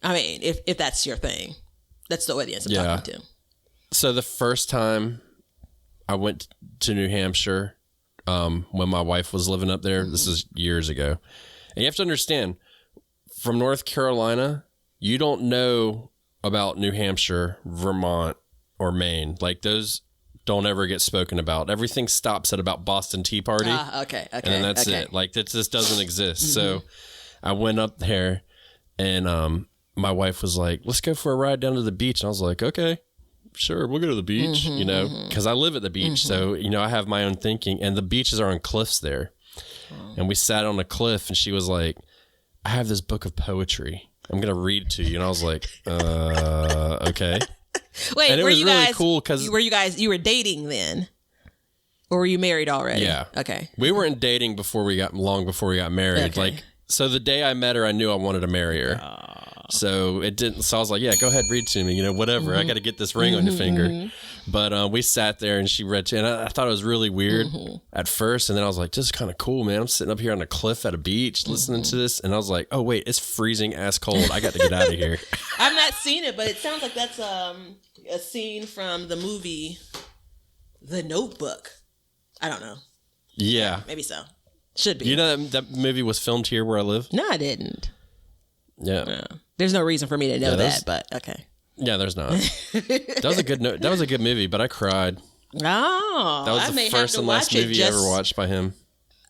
I mean, if that's your thing. That's the audience I'm talking to. So the first time I went to New Hampshire when my wife was living up there, this is years ago. And you have to understand, from North Carolina, you don't know about New Hampshire, Vermont, or Maine. Like, those don't ever get spoken about. Everything stops at about Boston Tea Party. Okay. And then that's it. Like, that just doesn't exist. So I went up there, and my wife was like, let's go for a ride down to the beach. And I was like, okay, sure, we'll go to the beach, because I live at the beach. So, I have my own thinking. And the beaches are on cliffs there. And we sat on a cliff, and she was like, I have this book of poetry. I'm going to read it to you. And I was like, okay. Wait, and it was really cool because you were dating then? Or were you married already? Yeah. Okay. We weren't dating long before we got married. Okay. So the day I met her, I knew I wanted to marry her. So it didn't. So I was like, yeah, go ahead, read to me. Whatever. I got to get this ring on your finger. But we sat there and she read to, and I thought it was really weird at first. And then I was like, this is kind of cool, man. I'm sitting up here on a cliff at a beach listening to this. And I was like, oh, wait, it's freezing ass cold. I got to get out of here. I've not seen it, but it sounds like that's a scene from the movie The Notebook. I don't know. Yeah. Maybe so. Should be. You know that movie was filmed here where I live? No, I didn't. Yeah. No. There's no reason for me to know that, but okay. Yeah, there's not. That was a good movie, but I cried. Oh. That was the first and last movie I ever watched by him.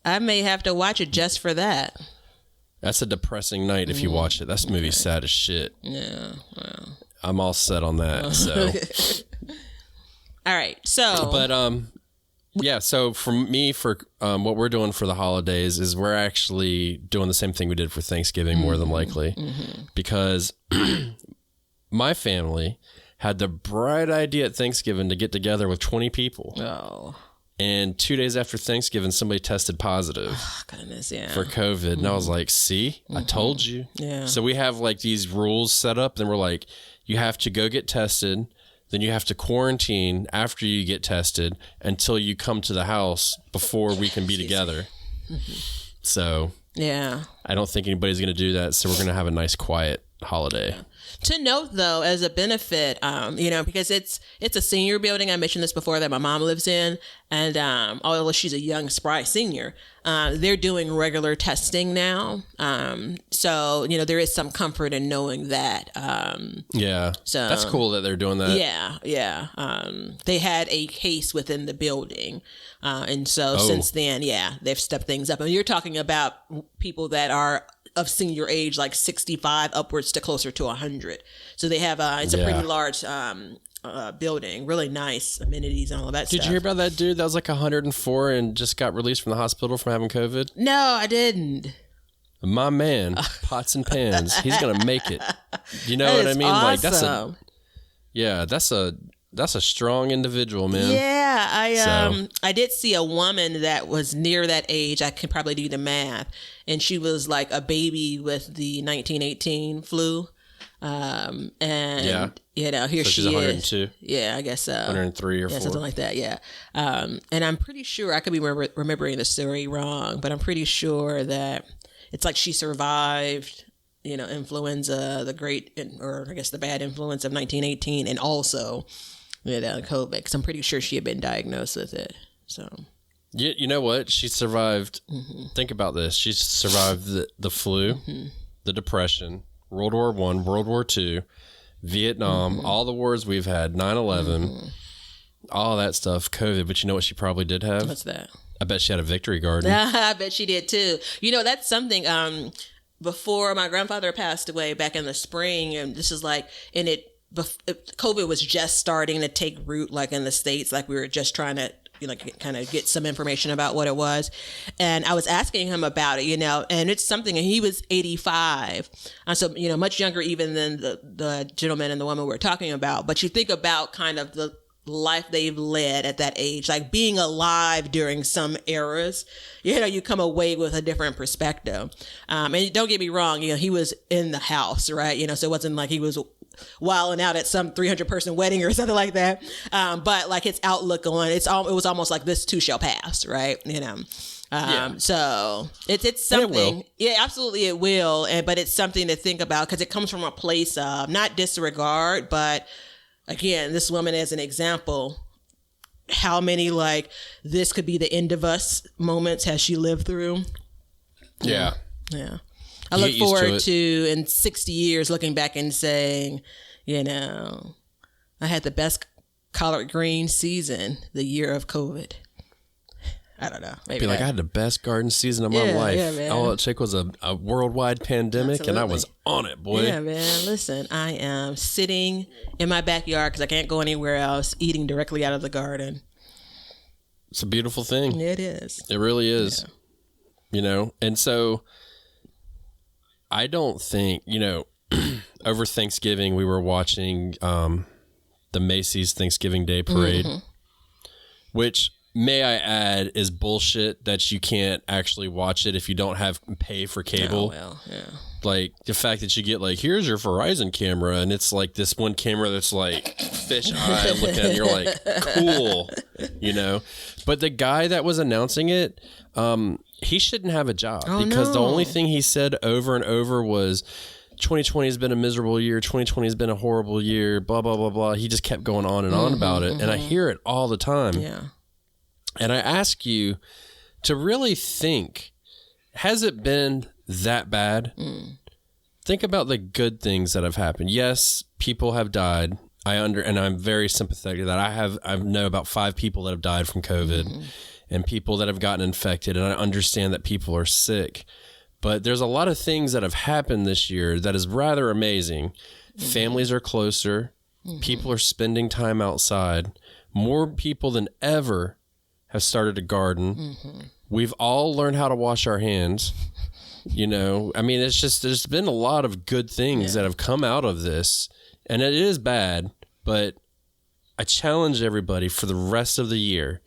I may have to watch it just for that. That's a depressing night if you watch it. That movie's sad as shit. Yeah. Well. I'm all set on that. So. All right. So. But yeah. So for me, for what we're doing for the holidays is we're actually doing the same thing we did for Thanksgiving, more than likely, because my family had the bright idea at Thanksgiving to get together with 20 people. Oh. And 2 days after Thanksgiving, somebody tested positive for COVID. And I was like, see, I told you. Yeah. So we have like these rules set up. And we're like, you have to go get tested. Then you have to quarantine after you get tested until you come to the house before we can be together. So yeah, I don't think anybody's going to do that. So we're going to have a nice, quiet holiday. Yeah. To note, though, as a benefit, because it's a senior building. I mentioned this before that my mom lives in, and although she's a young, spry senior, they're doing regular testing now. So there is some comfort in knowing that. Yeah, so that's cool that they're doing that. Yeah. They had a case within the building, and so since then, they've stepped things up. And you're talking about people that are of senior age, like 65 upwards to closer to 100. So they have it's a pretty large building, really nice amenities and all of that stuff. Did you hear about that dude that was like 104 and just got released from the hospital from having COVID? No, I didn't. My man, pots and pans, he's gonna make it. You know what I mean? Awesome. Like that's a strong individual, man. Yeah, I did see a woman that was near that age. I can probably do the math, and she was like a baby with the 1918 flu. And here so she she's 102. is. Yeah, I guess so. 103 or 4. Something like that. Yeah. And I'm pretty sure I could be remembering the story wrong, but I'm pretty sure that it's like she survived, influenza, the bad influence of 1918, and also, COVID. Because I'm pretty sure she had been diagnosed with it. So. You know what? She survived. Think about this. She survived the flu, the Depression, World War I, World War II, Vietnam, all the wars we've had, 9/11, all that stuff, COVID. But you know what she probably did have? What's that? I bet she had a victory garden. I bet she did too. That's something. Before my grandfather passed away back in the spring, and this is like, COVID was just starting to take root, like in the States, like we were just trying to, kind of get some information about what it was. And I was asking him about it, and it's something, and he was 85. So, much younger even than the gentleman and the woman we're talking about. But you think about kind of the life they've led at that age, like being alive during some eras, you come away with a different perspective. And don't get me wrong, he was in the house, right? So it wasn't like he was wilding out at some 300-person wedding or something like that. But like his outlook on it was almost like this too shall pass, right? So it's something. Yeah, absolutely it will. But it's something to think about because it comes from a place of not disregard, but again, this woman as an example, how many like this could be the end of us moments has she lived through? Yeah. I look forward to in 60 years looking back and saying, I had the best collard green season the year of COVID. I don't know. Maybe I had the best garden season of my life. Yeah, man. All it took was a worldwide pandemic, and I was on it, boy. Yeah, man. Listen, I am sitting in my backyard because I can't go anywhere else, eating directly out of the garden. It's a beautiful thing. It is. It really is. Yeah. And so I don't think, over Thanksgiving, we were watching the Macy's Thanksgiving Day Parade, which may I add, is bullshit that you can't actually watch it if you don't have pay for cable. Oh, well, yeah. Like the fact that you get like, here's your Verizon camera, and it's like this one camera that's like fish eye looking at it, and you're like, cool, you know. But the guy that was announcing it, he shouldn't have a job because the only thing he said over and over was 2020 has been a miserable year. 2020 has been a horrible year, blah, blah, blah, blah. He just kept going on and on about it. And I hear it all the time. Yeah. And I ask you to really think, has it been that bad? Think about the good things that have happened. Yes, people have died. And I'm very sympathetic to that. I know about 5 people that have died from COVID and people that have gotten infected. And I understand that people are sick. But there's a lot of things that have happened this year that is rather amazing. Families are closer. People are spending time outside. More people than ever have started to garden. We've all learned how to wash our hands. You know, I mean, it's just, there's been a lot of good things that have come out of this. And it is bad, but I challenge everybody for the rest of the year.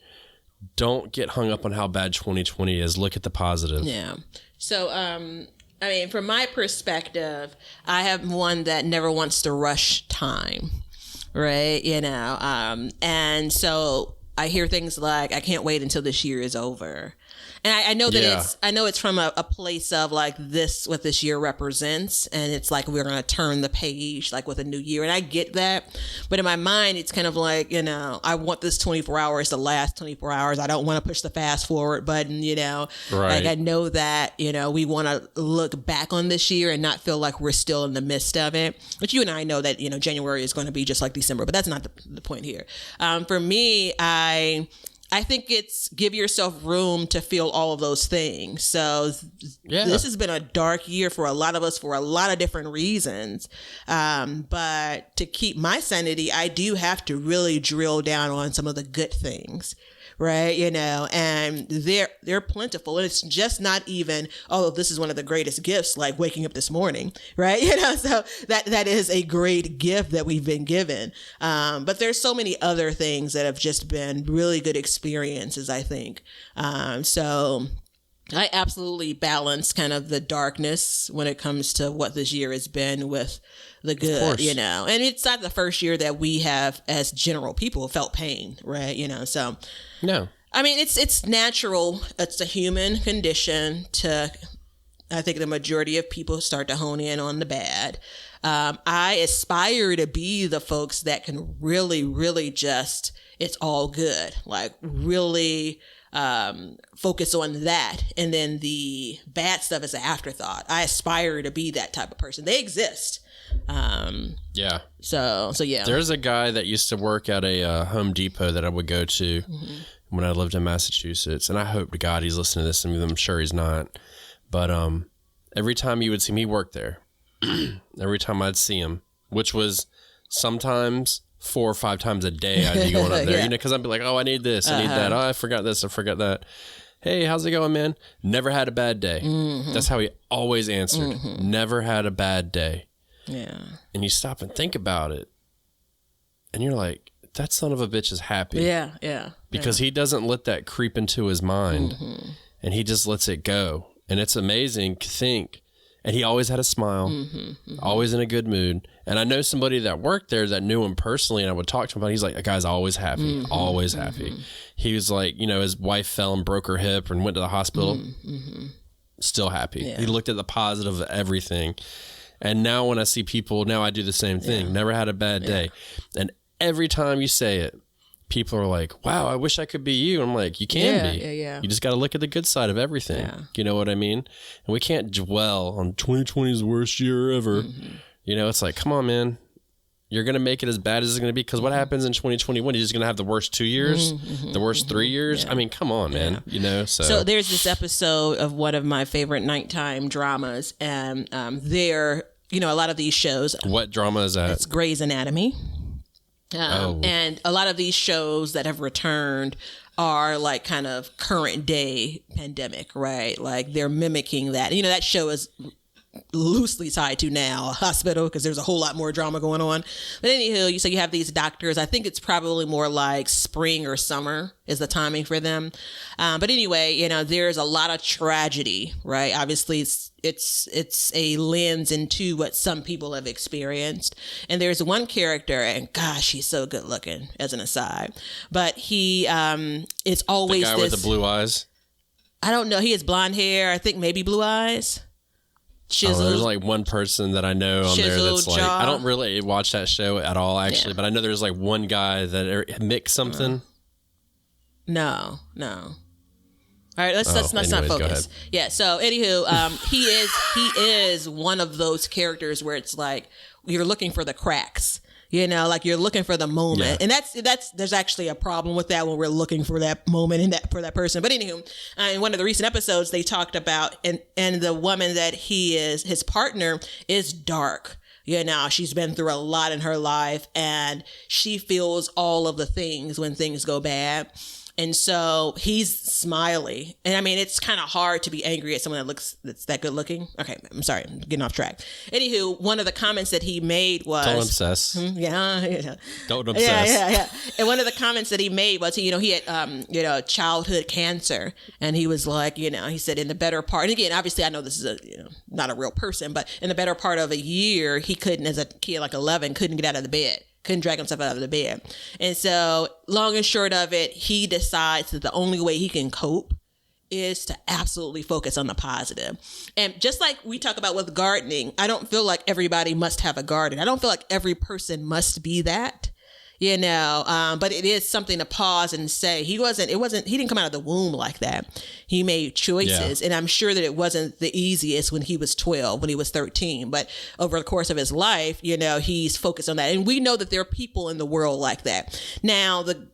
Don't get hung up on how bad 2020 is. Look at the positive. Yeah. So, I mean, from my perspective, I have one that never wants to rush time, right? You know, and so I hear things like, I can't wait until this year is over. And I know that it's from a place of like this, what this year represents. And it's like, we're going to turn the page like with a new year. And I get that. But in my mind, it's kind of like, you know, I want this 24 hours to last 24 hours. I don't want to push the fast forward button, you know, like I know that, you know, we want to look back on this year and not feel like we're still in the midst of it. But you and I know that, you know, January is going to be just like December, but that's not the point here. For me, I think it's give yourself room to feel all of those things. So this has been a dark year for a lot of us for a lot of different reasons. But to keep my sanity, I do have to really drill down on some of the good things. Right. You know, and they're plentiful. And it's just not even, oh, this is one of the greatest gifts, like waking up this morning. Right. You know, so that is a great gift that we've been given. But there's so many other things that have just been really good experiences, I think. So I absolutely balance kind of the darkness when it comes to what this year has been with the good, you know, and it's not the first year that we have as general people felt pain, right? You know, so no, I mean, it's natural. It's a human condition to, I think the majority of people start to hone in on the bad. I aspire to be the folks that can really, really just, it's all good, like really focus on that, and then the bad stuff is an afterthought. I aspire to be that type of person. They exist. So yeah. There's a guy that used to work at a Home Depot that I would go to when I lived in Massachusetts, and I hope to God he's listening to this, and I'm sure he's not. But every time you would see me work there, every time I'd see him, which was sometimes 4 or 5 times a day, I'd be going up there, you know, because I'd be like, oh, I need this, I need that, oh, I forgot this, I forgot that. Hey, how's it going, man? Never had a bad day. That's how he always answered. Never had a bad day. Yeah. And you stop and think about it, and you're like, that son of a bitch is happy. Yeah. Because he doesn't let that creep into his mind, and he just lets it go. And it's amazing to think. And he always had a smile, always in a good mood. And I know somebody that worked there that knew him personally, and I would talk to him about it. He's like, that guy's always happy, always happy. He was like, you know, his wife fell and broke her hip and went to the hospital. Still happy. Yeah. He looked at the positive of everything. And now when I see people, now I do the same thing. Never had a bad day. And every time you say it, people are like, wow, I wish I could be you. I'm like, you can be. You just got to look at the good side of everything. You know what I mean? And we can't dwell on 2020's worst year ever. You know, it's like, come on, man. You're going to make it as bad as it's going to be. Because what happens in 2021? You're just going to have the worst 2 years, the worst 3 years. I mean, come on, man. You know, so there's this episode of one of my favorite nighttime dramas. And there, you know, a lot of these shows. What drama is that? It's Grey's Anatomy. And a lot of these shows that have returned are like kind of current day pandemic, right? Like they're mimicking that. You know, that show is loosely tied to now, a hospital, because there's a whole lot more drama going on. But anywho, you have these doctors. I think it's probably more like spring or summer is the timing for them. But anyway, there's a lot of tragedy, right? Obviously, it's a lens into what some people have experienced. And there's one character, and gosh, he's so good looking, as an aside. But he it's always the guy with the blue eyes. I don't know. He has blonde hair. I think maybe blue eyes. There's like one person that I know on there that's like, jaw. I don't really watch that show at all, actually, but I know there's like one guy that Mick something. No. All right, let's not focus. Yeah. So anywho, he is one of those characters where it's like you're looking for the cracks. Like you're looking for the moment. And that's there's actually a problem with that when we're looking for that moment and for that person. But anywho, in one of the recent episodes, they talked about, and the woman that his partner is dark. She's been through a lot in her life, and she feels all of the things when things go bad. And so he's smiley. And I mean, it's kind of hard to be angry at someone that's that good looking. Okay, I'm sorry, I'm getting off track. Anywho, one of the comments that he made was... Don't obsess. Yeah. Don't obsess. Yeah. And one of the comments that he made was, he had, childhood cancer. And he was like, he said in the better part... And again, obviously, I know this is not a real person, but in the better part of a year, he couldn't, as a kid, like 11, couldn't get out of the bed. Couldn't drag himself out of the bed. And so, long and short of it, he decides that the only way he can cope is to absolutely focus on the positive. And just like we talk about with gardening, I don't feel like everybody must have a garden. I don't feel like every person must be that, but it is something to pause and say. He didn't come out of the womb like that. He made choices. Yeah. And I'm sure that it wasn't the easiest when he was 12, when he was 13, but over the course of his life, he's focused on that. And we know that there are people in the world like that. Now, the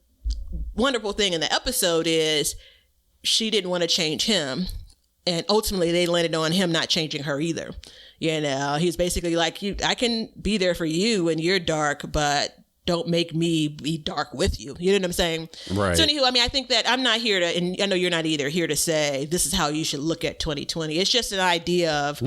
wonderful thing in the episode is she didn't want to change him. And ultimately they landed on him not changing her either. He's basically like, I can be there for you when you're dark, but don't make me be dark with you. You know what I'm saying? Right. So anywho, I mean, I think that I'm not here to, and I know you're not either, here to say this is how you should look at 2020. It's just an idea of,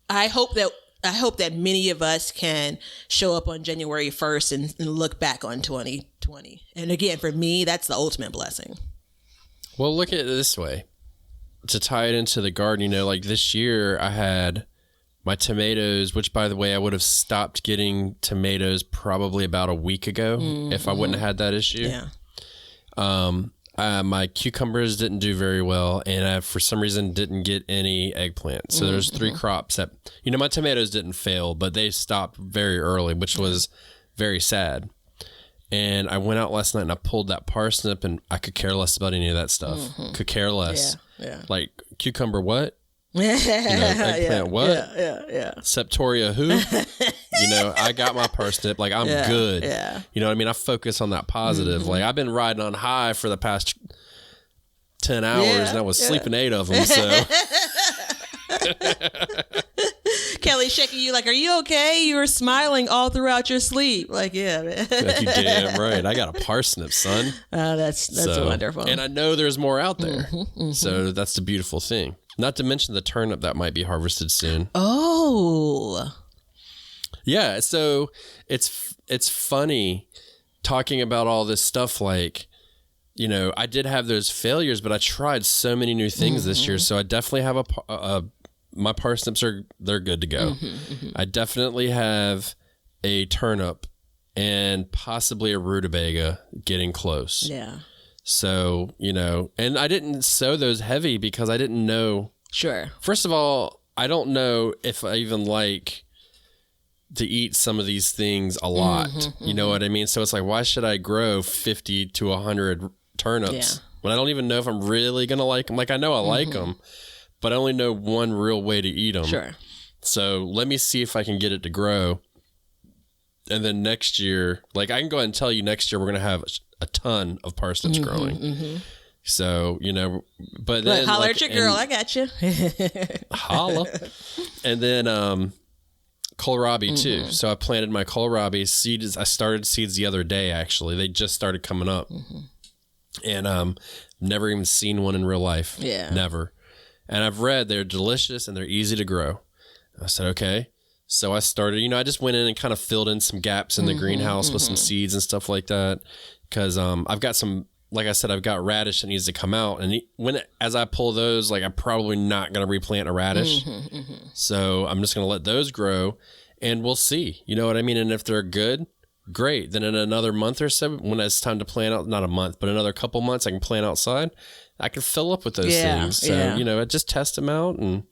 I hope that many of us can show up on January 1st and look back on 2020. And again, for me, that's the ultimate blessing. Well, look at it this way. To tie it into the garden, like this year I had my tomatoes, which, by the way, I would have stopped getting tomatoes probably about a week ago if I wouldn't have had that issue. Yeah. My cucumbers didn't do very well, and I, for some reason, didn't get any eggplant. So there's 3 crops that, my tomatoes didn't fail, but they stopped very early, which was very sad. And I went out last night and I pulled that parsnip, and I could care less about any of that stuff. Could care less. Yeah. Like, cucumber what? Eggplant what? Yeah. Septoria who? I got my parsnip. Like, I'm good. Yeah. You know what I mean? I focus on that positive. Like, I've been riding on high for the past 10 hours, and I was sleeping 8 of them. So Kelly's shaking you like, are you okay? You were smiling all throughout your sleep. Like, yeah, man. You damn right. I got a parsnip, son. That's wonderful. And I know there's more out there. So that's the beautiful thing. Not to mention the turnip that might be harvested soon. Oh. Yeah, so it's funny talking about all this stuff. Like, I did have those failures, but I tried so many new things this year. So I definitely have my parsnips they're good to go. I definitely have a turnip and possibly a rutabaga getting close. Yeah. So, and I didn't sow those heavy because I didn't know. Sure. First of all, I don't know if I even like to eat some of these things a lot. You know what I mean? So it's like, why should I grow 50 to 100 turnips when I don't even know if I'm really going to like them? Like, I know I like them, but I only know one real way to eat them. Sure. So let me see if I can get it to grow. And then next year, like, I can go ahead and tell you next year we're going to have a ton of parsnips growing. So, but then holler at your girl. I got you. Holla. And then kohlrabi too. So I planted my kohlrabi seeds. I started seeds the other day, actually. They just started coming up. And never even seen one in real life. Yeah. Never. And I've read they're delicious and they're easy to grow. I said, okay. So I started, I just went in and kind of filled in some gaps in the greenhouse with some seeds and stuff like that. Because I've got some, like I said, I've got radish that needs to come out. And as I pull those, like I'm probably not going to replant a radish. So I'm just going to let those grow and we'll see. You know what I mean? And if they're good, great. Then in another month or so, when it's time to plant out, not a month, but another couple months, I can plant outside. I can fill up with those things. So, I just test them out and,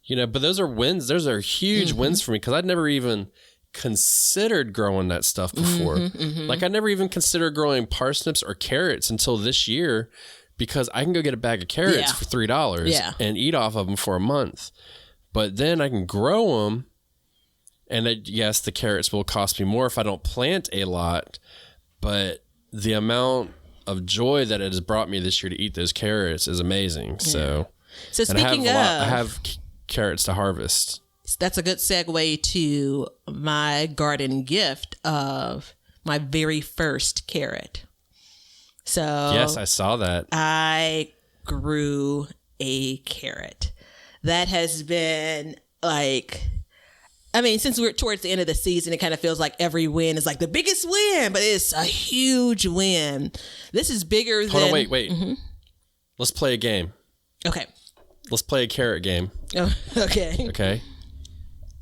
but those are wins. Those are huge wins for me because I'd never even considered growing that stuff before. Like I never even considered growing parsnips or carrots until this year because I can go get a bag of carrots for $3 and eat off of them for a month. But then I can grow them. And yes, the carrots will cost me more if I don't plant a lot, but the amount of joy that it has brought me this year to eat those carrots is amazing. So speaking I have carrots to harvest. That's a good segue to my garden gift of my very first carrot. So yes, I saw that. I grew a carrot. That has been since we're towards the end of the season, it kind of feels like every win is like the biggest win, but it's a huge win. This is bigger than... Hold on, wait. Let's play a game. Okay. Let's play a carrot game. Oh, okay. Okay.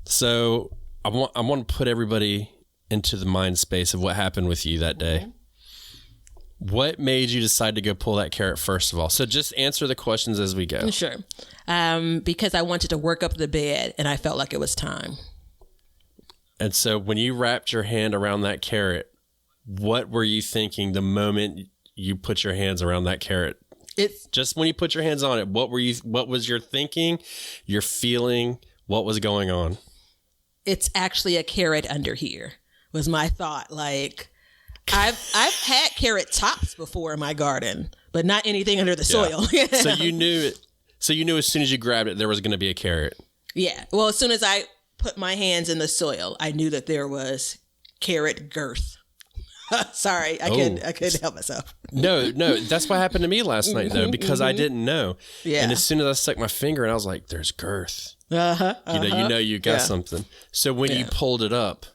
So I want to put everybody into the mind space of what happened with you that day. What made you decide to go pull that carrot first of all? So just answer the questions as we go. Sure. Because I wanted to work up the bed and I felt like it was time. And so when you wrapped your hand around that carrot, what were you thinking the moment you put your hands around that carrot? It's just when you put your hands on it, what was your thinking, your feeling, what was going on? It's actually a carrot under here was my thought. Like I've had carrot tops before in my garden, but not anything under the soil. So you knew as soon as you grabbed it, there was going to be a carrot. Yeah. Well, as soon as I put my hands in the soil, I knew that there was carrot girth. Sorry, I couldn't help myself. No, that's what happened to me last night though, because I didn't know. Yeah. And as soon as I stuck my finger in, I was like, "There's girth." You got something. So when you pulled it up,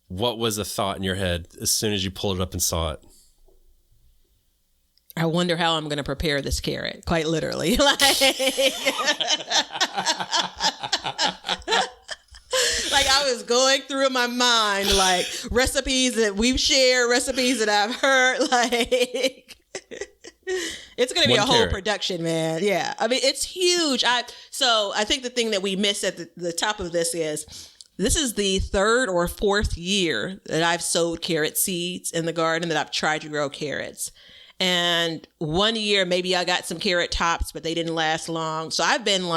what was the thought in your head as soon as you pulled it up and saw it? I wonder how I'm going to prepare this carrot, quite literally. Like I was going through my mind, like recipes that we've shared, recipes that I've heard, like it's going to be a whole production, man. Yeah. I mean, it's huge. So I think the thing that we missed at the top of this is the third or fourth year that I've sowed carrot seeds in the garden, that I've tried to grow carrots. And one year, maybe I got some carrot tops, but they didn't last long. So I've been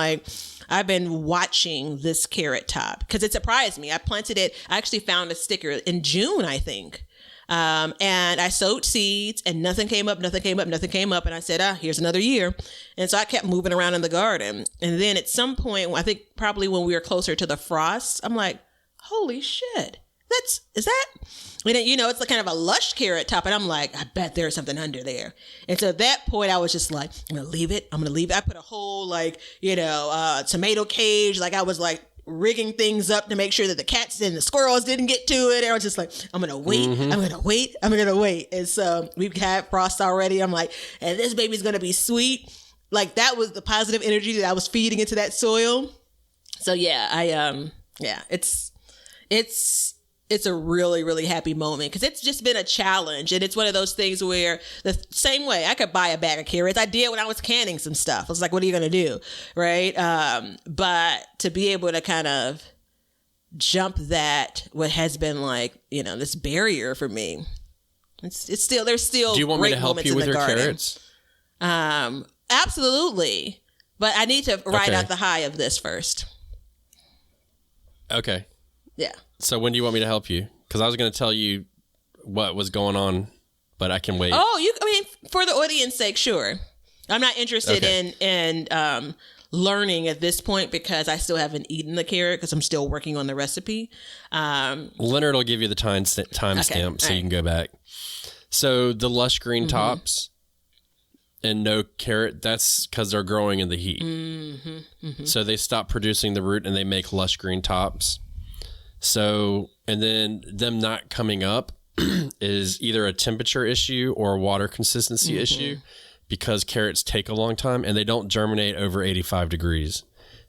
watching this carrot top because it surprised me. I planted it. I actually found a sticker in June, I think. And I sowed seeds and nothing came up. And I said, here's another year. And so I kept moving around in the garden. And then at some point, I think probably when we were closer to the frost, I'm like, holy shit, is that? And then, it's like kind of a lush carrot top. And I'm like, I bet there's something under there. And so at that point, I was just like, I'm going to leave it. I put a whole tomato cage. Like I was like rigging things up to make sure that the cats and the squirrels didn't get to it. And I was just like, I'm going to wait. I'm going to wait. And so we've had frost already. I'm like, and this baby's going to be sweet. Like that was the positive energy that I was feeding into that soil. So yeah, it's a really, really happy moment because it's just been a challenge. And it's one of those things where the same way I could buy a bag of carrots. I did when I was canning some stuff. I was like, what are you going to do? Right. But to be able to kind of jump what has been like, this barrier for me, it's still, there's still. Do you want me to help you with your carrots? Absolutely. But I need to ride out the high of this first. Okay. Yeah. So when do you want me to help you? Because I was going to tell you what was going on, but I can wait. Oh, for the audience sake, sure. I'm not interested in learning at this point because I still haven't eaten the carrot because I'm still working on the recipe. Leonard will give you the time stamp so you can go back. So the lush green tops, and no carrot, that's because they're growing in the heat. So they stop producing the root and they make lush green tops. So, and then them not coming up is either a temperature issue or a water consistency issue, because carrots take a long time and they don't germinate over 85 degrees.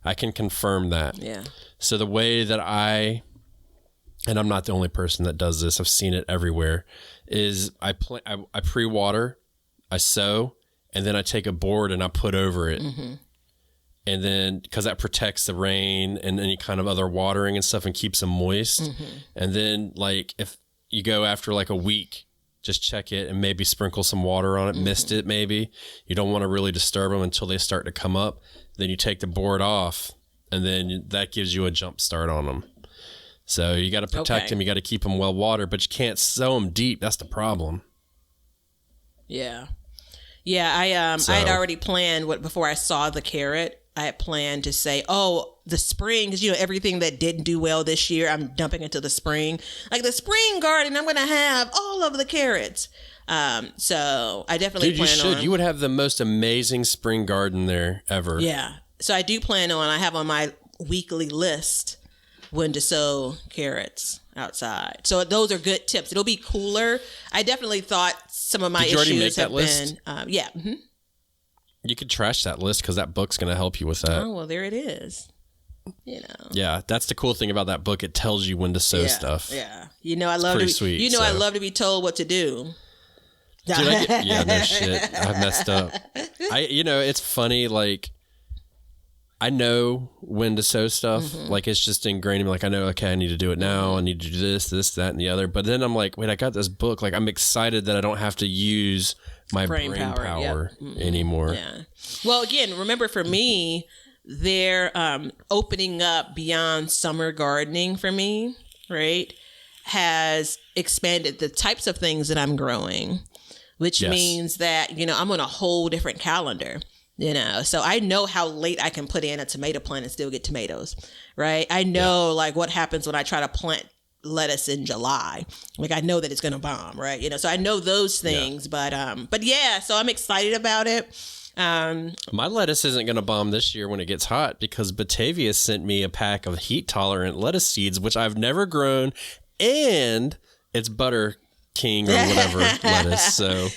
I can confirm that. Yeah. So the way that and I'm not the only person that does this, I've seen it everywhere, is I pre-water, I sow, and then I take a board and I put over it. And then, because that protects the rain and any kind of other watering and stuff and keeps them moist. And then, like, if you go after like a week, just check it and maybe sprinkle some water on it, mist it maybe. You don't want to really disturb them until they start to come up. Then you take the board off, and then that gives you a jump start on them. So you got to protect them. You got to keep them well watered, but you can't sow them deep. That's the problem. Yeah. Yeah, I had already planned before I saw the carrot. I had planned to say, the spring, because, everything that didn't do well this year, I'm dumping into the spring. Like the spring garden, I'm going to have all of the carrots. So I definitely plan on. You would have the most amazing spring garden there ever. Yeah. So I do plan on, I have on my weekly list when to sow carrots outside. So those are good tips. It'll be cooler. I definitely thought some of my issues already make that have list? been, yeah. You could trash that list because that book's going to help you with that. Oh, well, there it is. Yeah, that's the cool thing about that book. It tells you when to sow stuff. Yeah. I love to be, sweet, I love to be told what to do. Dude, no shit. I messed up. It's funny, like, I know when to sow stuff. Like, it's just ingrained in me. Like, I know, okay, I need to do it now. I need to do this, that, and the other. But then I'm like, wait, I got this book. Like, I'm excited that I don't have to use my brain power anymore. Yeah. Well, again, remember for me, they're opening up beyond summer gardening for me, right? Has expanded the types of things that I'm growing, which means that, I'm on a whole different calendar. So I know how late I can put in a tomato plant and still get tomatoes, right? I know like what happens when I try to plant lettuce in July. Like I know that it's going to bomb, right? So I know those things, but yeah, so I'm excited about it. My lettuce isn't going to bomb this year when it gets hot because Batavia sent me a pack of heat tolerant lettuce seeds, which I've never grown, and it's butter king or whatever lettuce. So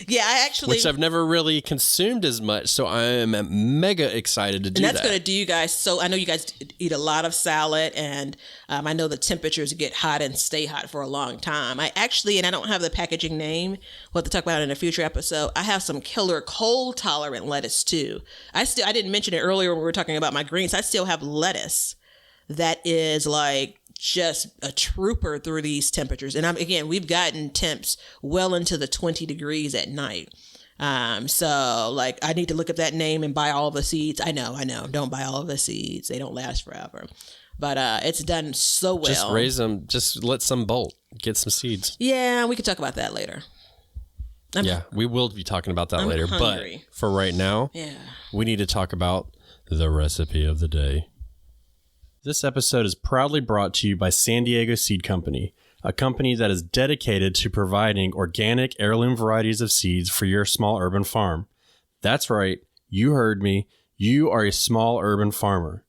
which I've never really consumed as much. So I am mega excited to do that. And that's going to do you guys. So I know you guys eat a lot of salad, and I know the temperatures get hot and stay hot for a long time. I don't have the packaging name. We'll have to talk about it in a future episode. I have some killer cold tolerant lettuce too. I didn't mention it earlier when we were talking about my greens. I still have lettuce that is like just a trooper through these temperatures. And we've gotten temps well into the 20 degrees at night. So like I need to look up that name and buy all the seeds. I know. Don't buy all of the seeds. They don't last forever. But it's done so well. Just raise them. Just let some bolt. Get some seeds. Yeah, we could talk about that later. We will be talking about that later. Hungry. But for right now, we need to talk about the recipe of the day. This episode is proudly brought to you by San Diego Seed Company, a company that is dedicated to providing organic heirloom varieties of seeds for your small urban farm. That's right, you heard me. You are a small urban farmer.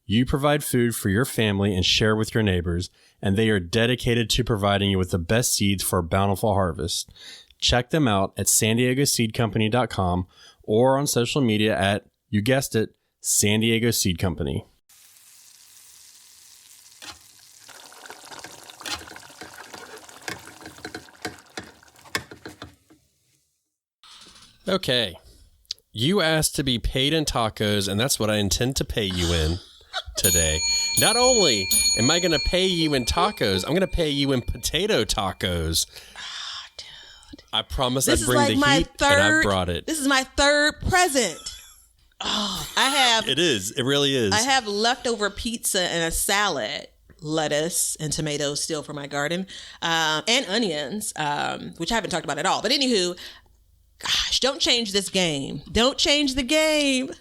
You provide food for your family and share with your neighbors, and they are dedicated to providing you with the best seeds for a bountiful harvest. Check them out at sandiegoseedcompany.com or on social media at, you guessed it, San Diego Seed Company. Okay, you asked to be paid in tacos, and that's what I intend to pay you in today. Not only am I going to pay you in tacos, I'm going to pay you in potato tacos. Oh, dude. I promise I'd bring the heat, and I brought it. This is my third present. Oh, I have. It is. It really is. I have leftover pizza and a salad, lettuce and tomatoes still for my garden, and onions, which I haven't talked about at all. But anywho, gosh, don't change this game. Don't change the game.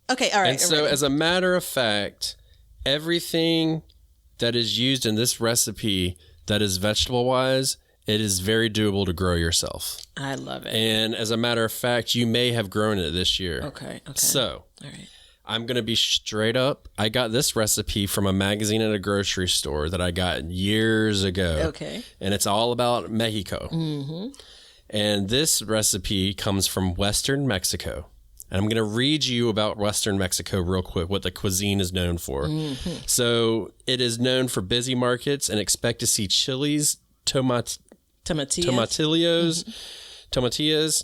Okay, all right. And so, as a matter of fact, everything that is used in this recipe that is vegetable-wise it is very doable to grow yourself. I love it. And as a matter of fact, you may have grown it this year. Okay. So, all right. I'm going to be straight up. I got this recipe from a magazine at a grocery store that I got years ago. Okay. And it's all about Mexico. Mm-hmm. And this recipe comes from Western Mexico. And I'm going to read you about Western Mexico real quick, what the cuisine is known for. Mm-hmm. So it is known for busy markets, and expect to see chilies, tomatillos, tomatillas,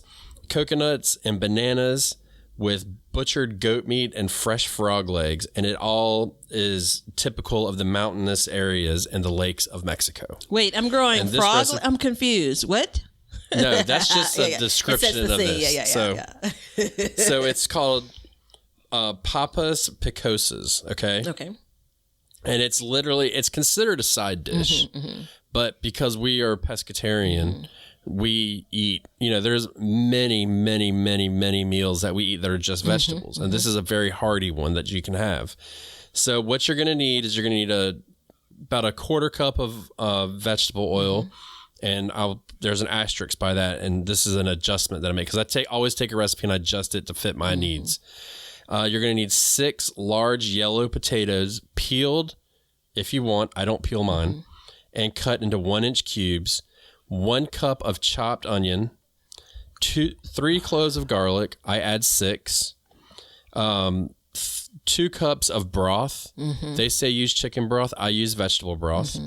coconuts, and bananas with butchered goat meat and fresh frog legs. And it all is typical of the mountainous areas and the lakes of Mexico. Wait, I'm growing frog. I'm confused. What? No, that's just a description of this. So it's called papas picosas, okay? Okay. And it's considered a side dish. But because we are pescatarian, we eat, there's many meals that we eat that are just vegetables. And this is a very hearty one that you can have. So what you're going to need is about a quarter cup of vegetable oil. And there's an asterisk by that. And this is an adjustment that I make, because I always take a recipe and I adjust it to fit my needs. You're going to need 6 large yellow potatoes, peeled if you want. I don't peel mine. And cut into 1-inch cubes. 1 cup of chopped onion, 3 cloves of garlic. I add 6. 2 cups of broth. They say use chicken broth. I use vegetable broth.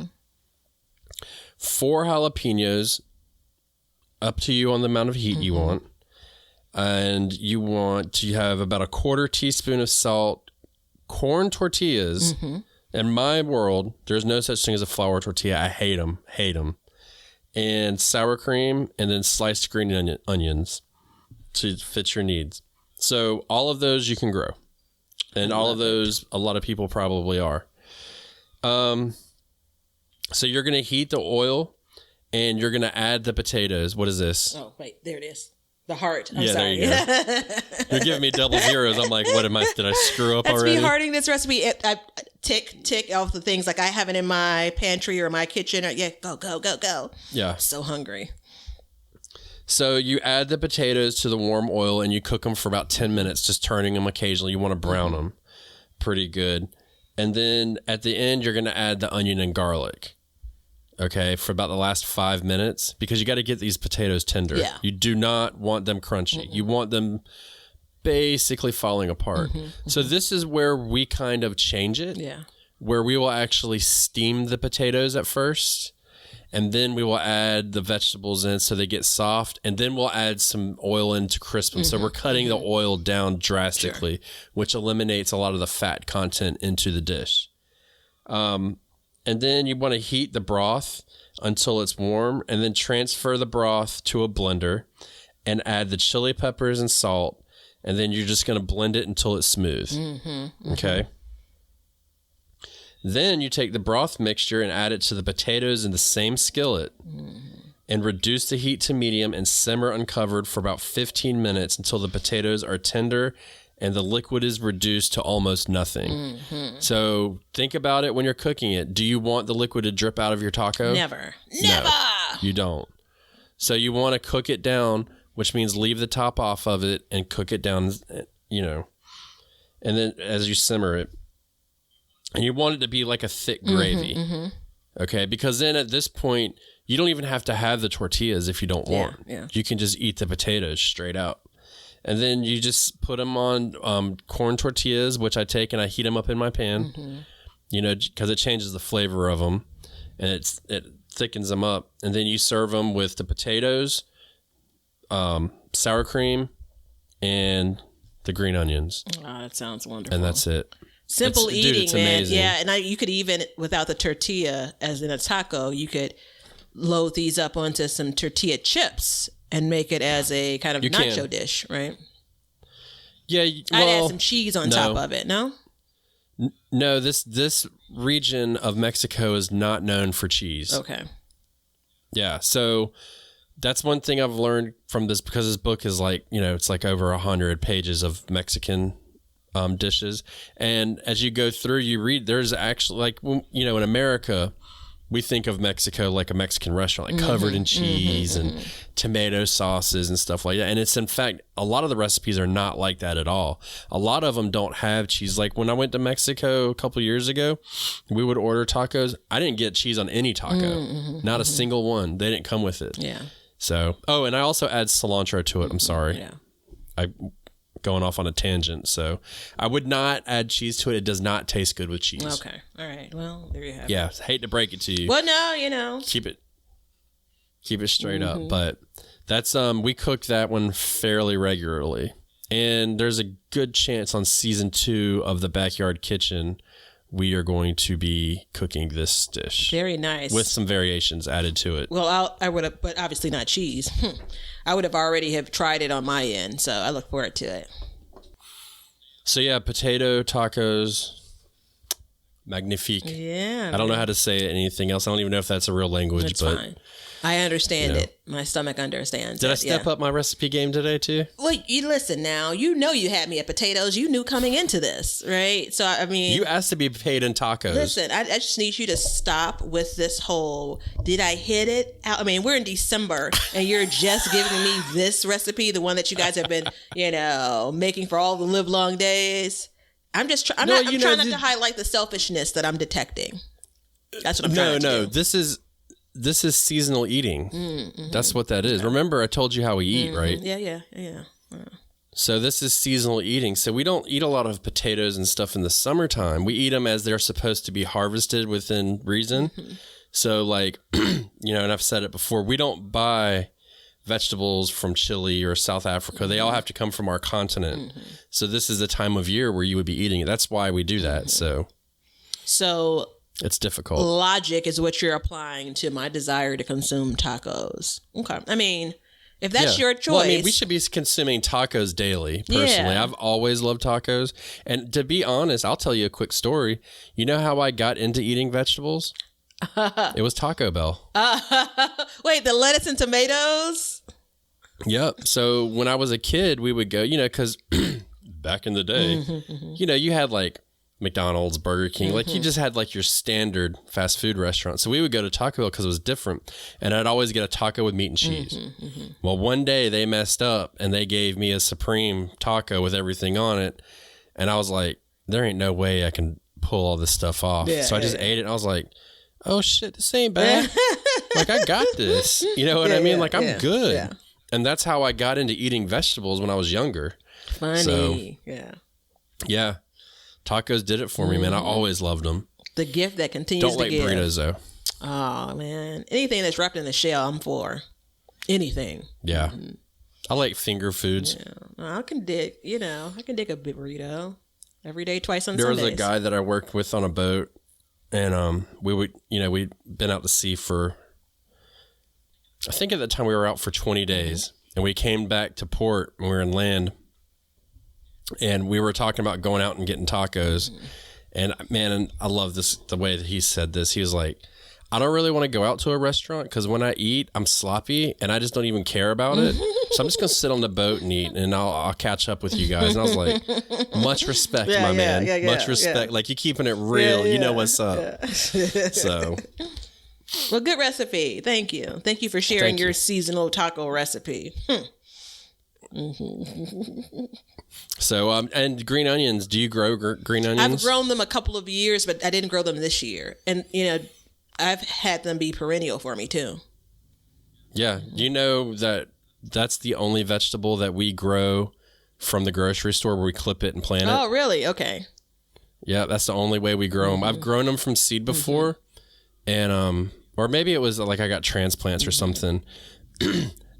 4 jalapenos, up to you on the amount of heat you want. And you want to have about a 1/4 teaspoon of salt, corn tortillas. In my world, there's no such thing as a flour tortilla. I hate them. And sour cream, and then sliced green onions to fit your needs. So all of those you can grow. And all of those, a lot of people probably are. So you're going to heat the oil, and you're going to add the potatoes. What is this? Oh, wait, there it is. The heart. I'm sorry. There you go. You're giving me double zeros. I'm like, did I screw up already? That's me hearting this recipe. I tick off the things like I have it in my pantry or my kitchen. Go. Yeah. So hungry. So you add the potatoes to the warm oil, and you cook them for about 10 minutes, just turning them occasionally. You want to brown them pretty good. And then at the end, you're going to add the onion and garlic. Okay, for about the last 5 minutes, because you got to get these potatoes tender. Yeah. You do not want them crunchy. You want them basically falling apart. So this is where we kind of change it. Yeah. Where we will actually steam the potatoes at first, and then we will add the vegetables in so they get soft, and then we'll add some oil in to crisp them. So we're cutting the oil down drastically, which eliminates a lot of the fat content into the dish. And then you want to heat the broth until it's warm, and then transfer the broth to a blender and add the chili peppers and salt. And then you're just going to blend it until it's smooth. Okay. Then you take the broth mixture and add it to the potatoes in the same skillet and reduce the heat to medium and simmer uncovered for about 15 minutes until the potatoes are tender and the liquid is reduced to almost nothing. So think about it when you're cooking it. Do you want the liquid to drip out of your taco? Never. No, you don't. So you want to cook it down, which means leave the top off of it and cook it down, and then as you simmer it. And you want it to be like a thick gravy. Okay, because then at this point, you don't even have to have the tortillas if you don't want. Yeah. You can just eat the potatoes straight out. And then you just put them on corn tortillas, which I take and I heat them up in my pan, because it changes the flavor of them and it thickens them up. And then you serve them with the potatoes, sour cream, and the green onions. Oh, that sounds wonderful. And that's it. Simple eating, it's man. amazing. Yeah, and you could even, without the tortilla, as in a taco, you could load these up onto some tortilla chips and make it as a kind of nacho dish, right? Yeah, I'd add some cheese on top of it. No, no. This region of Mexico is not known for cheese. Okay. Yeah, so that's one thing I've learned from this, because this book is like, it's like over 100 pages of Mexican dishes, and as you go through, you read. There's actually, like, in America, we think of Mexico like a Mexican restaurant, like covered in cheese and tomato sauces and stuff like that. And it's, in fact, a lot of the recipes are not like that at all. A lot of them don't have cheese. Like when I went to Mexico a couple years ago, we would order tacos. I didn't get cheese on any taco, not a single one. They didn't come with it. Yeah. So, and I also add cilantro to it. I'm sorry. Yeah. I'm going off on a tangent. So I would not add cheese to it. It does not taste good with cheese. Okay. All right. Well, there you have it. Yeah. Hate to break it to you. Well, no, Keep it straight up. But that's, we cook that one fairly regularly. And there's a good chance on season 2 of the Backyard Kitchen, we are going to be cooking this dish. Very nice. With some variations added to it. Well, I would have, but obviously not cheese. I would have already have tried it on my end, so I look forward to it. So yeah, potato tacos, magnifique. Yeah. I don't know how to say anything else. I don't even know if that's a real language, That's but fine. I understand it. My stomach understands. Did I step up my recipe game today too? Well, you listen now. You know you had me at potatoes. You knew coming into this, right? So I mean, you asked to be paid in tacos. Listen, I just need you to stop with this whole. Did I hit it? I mean, we're in December, and you're just giving me this recipe, the one that you guys have been, making for all the live long days. I'm just. I'm trying not to highlight the selfishness that I'm detecting. That's what I'm trying to do. No, this is seasonal eating. That's what that is. Remember, I told you how we eat, right? Yeah. So this is seasonal eating. So we don't eat a lot of potatoes and stuff in the summertime. We eat them as they're supposed to be harvested within reason. So like, and I've said it before, we don't buy vegetables from Chile or South Africa. They all have to come from our continent. So this is the time of year where you would be eating it. That's why we do that. So it's difficult. Logic is what you're applying to my desire to consume tacos. Okay. I mean, if that's your choice. Well, I mean, we should be consuming tacos daily, personally. Yeah. I've always loved tacos. And to be honest, I'll tell you a quick story. You know how I got into eating vegetables? It was Taco Bell. Wait, the lettuce and tomatoes? Yep. So when I was a kid, we would go, because back in the day, you had like McDonald's, Burger King, like you just had like your standard fast food restaurant. So we would go to Taco Bell because it was different. And I'd always get a taco with meat and cheese. Well, one day they messed up and they gave me a Supreme taco with everything on it. And I was like, there ain't no way I can pull all this stuff off. So I just ate it and I was like, oh shit, this ain't bad. Like I got this. You know what I mean? Like I'm good. Yeah. And that's how I got into eating vegetables when I was younger. Funny. So, yeah. Tacos did it for me, man. I always loved them. The gift that continues to give. Don't like burritos, though. Oh, man. Anything that's wrapped in the shell, I'm for. Anything. Yeah. I like finger foods. Yeah. I can dig a burrito every day, twice on Sundays. Sundays. There was a guy that I worked with on a boat, and we'd been out to sea for, I think at the time we were out for 20 days, and we came back to port when we were in land. And we were talking about going out and getting tacos. And man, I love this, the way that he said this. He was like, I don't really want to go out to a restaurant because when I eat, I'm sloppy and I just don't even care about it. So I'm just going to sit on the boat and eat and I'll catch up with you guys. And I was like, much respect, my man. Much respect. Like you're keeping it real. You know what's up. So. Well, good recipe. Thank you. Thank you for sharing your seasonal taco recipe. So, and green onions, do you grow green onions? I've grown them a couple of years, but I didn't grow them this year. And, I've had them be perennial for me too. Yeah. You know that's the only vegetable that we grow from the grocery store where we clip it and plant it. Oh, really? Okay. Yeah. That's the only way we grow them. I've grown them from seed before and, or maybe it was like I got transplants or something.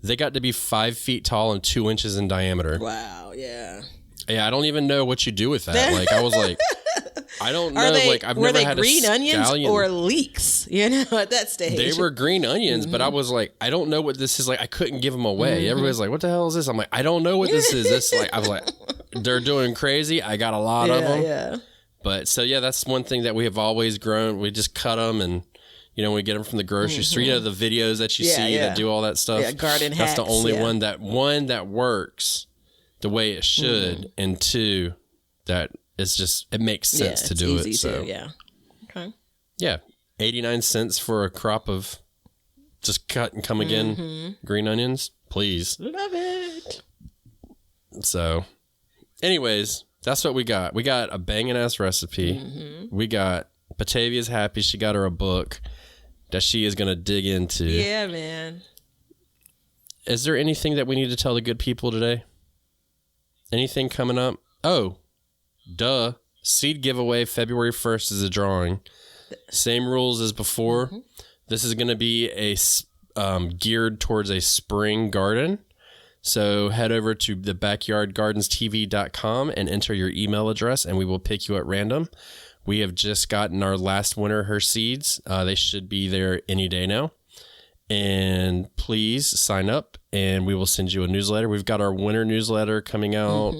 They got to be 5 feet tall and 2 inches in diameter. Wow. Yeah. Yeah. I don't even know what you do with that. Like I was like, I don't know. I've never had green onions scallion. or leeks, at that stage. They were green onions, but I was like, I don't know what this is. Like, I couldn't give them away. Everybody's like, what the hell is this? I'm like, I don't know what this is. This I was like, they're doing crazy. I got a lot of them. Yeah. But so, yeah, that's one thing that we have always grown. We just cut them and, we get them from the grocery store. The videos that you see that do all that stuff. Yeah, garden hacks. That's the only one that works the way it should. And two, that it's just, it makes sense to do it. So, yeah. Okay. Yeah. 89 cents for a crop of just cut and come again green onions. Please. Love it. So, anyways, that's what we got. We got a banging ass recipe. We got Batavia's happy. She got her a book that she is going to dig into. Yeah, man. Is there anything that we need to tell the good people today? Anything coming up? Oh, duh. Seed giveaway February 1st is a drawing. Same rules as before. This is going to be geared towards a spring garden. So head over to the backyardgardenstv.com and enter your email address, and we will pick you at random. We have just gotten our last winner her seeds. They should be there any day now. And please sign up, and we will send you a newsletter. We've got our winter newsletter coming out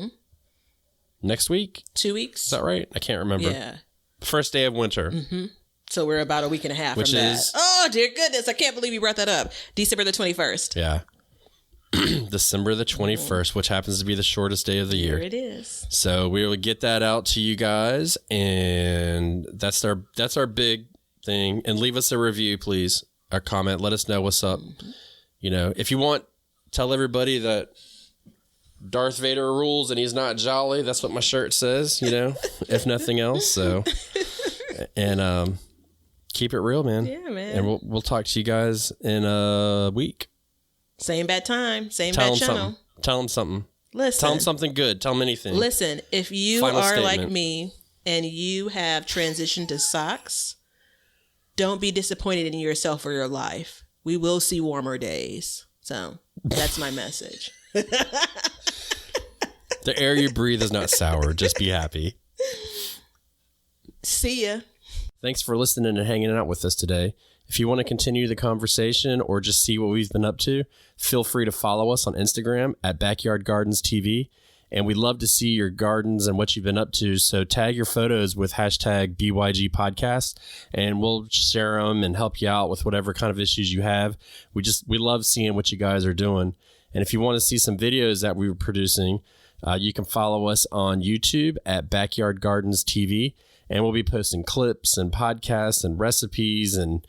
next week. 2 weeks. Is that right? I can't remember. Yeah. First day of winter. So we're about a week and a half Which from that. is- Oh, dear goodness. I can't believe you brought that up. December the 21st. Yeah. December the 21st, which happens to be the shortest day of the year. Here it is. So we will get that out to you guys, and that's our big thing. And leave us a review, please. A comment. Let us know what's up. You know, if you want, tell everybody that Darth Vader rules and he's not jolly. That's what my shirt says, you know, if nothing else. So, and keep it real, man. Yeah, man. And we'll talk to you guys in a week. Same bad time. Same Tell bad them channel. something. Tell them something. Listen. Tell them something good. Tell them anything. Listen, if you Final are like statement. me and you have transitioned to socks, don't be disappointed in yourself or your life. We will see warmer days. So that's my message. The air you breathe is not sour. Just be happy. See ya. Thanks for listening and hanging out with us today. If you want to continue the conversation or just see what we've been up to, feel free to follow us on Instagram at Backyard Gardens TV. And we'd love to see your gardens and what you've been up to. So tag your photos with hashtag BYG Podcast, and we'll share them and help you out with whatever kind of issues you have. We love seeing what you guys are doing. And if you want to see some videos that we were producing, you can follow us on YouTube at Backyard Gardens TV. And we'll be posting clips and podcasts and recipes and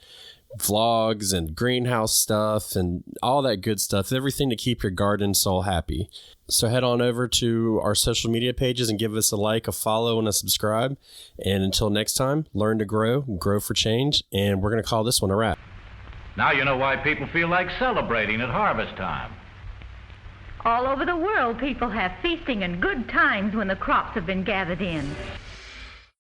vlogs and greenhouse stuff and all that good stuff. Everything to keep your garden soul happy. So head on over to our social media pages and give us a like, a follow, and a subscribe. And until next time, learn to grow for change. And we're going to call this one a wrap. Now you know why people feel like celebrating at harvest time. All over the world, people have feasting and good times when the crops have been gathered in.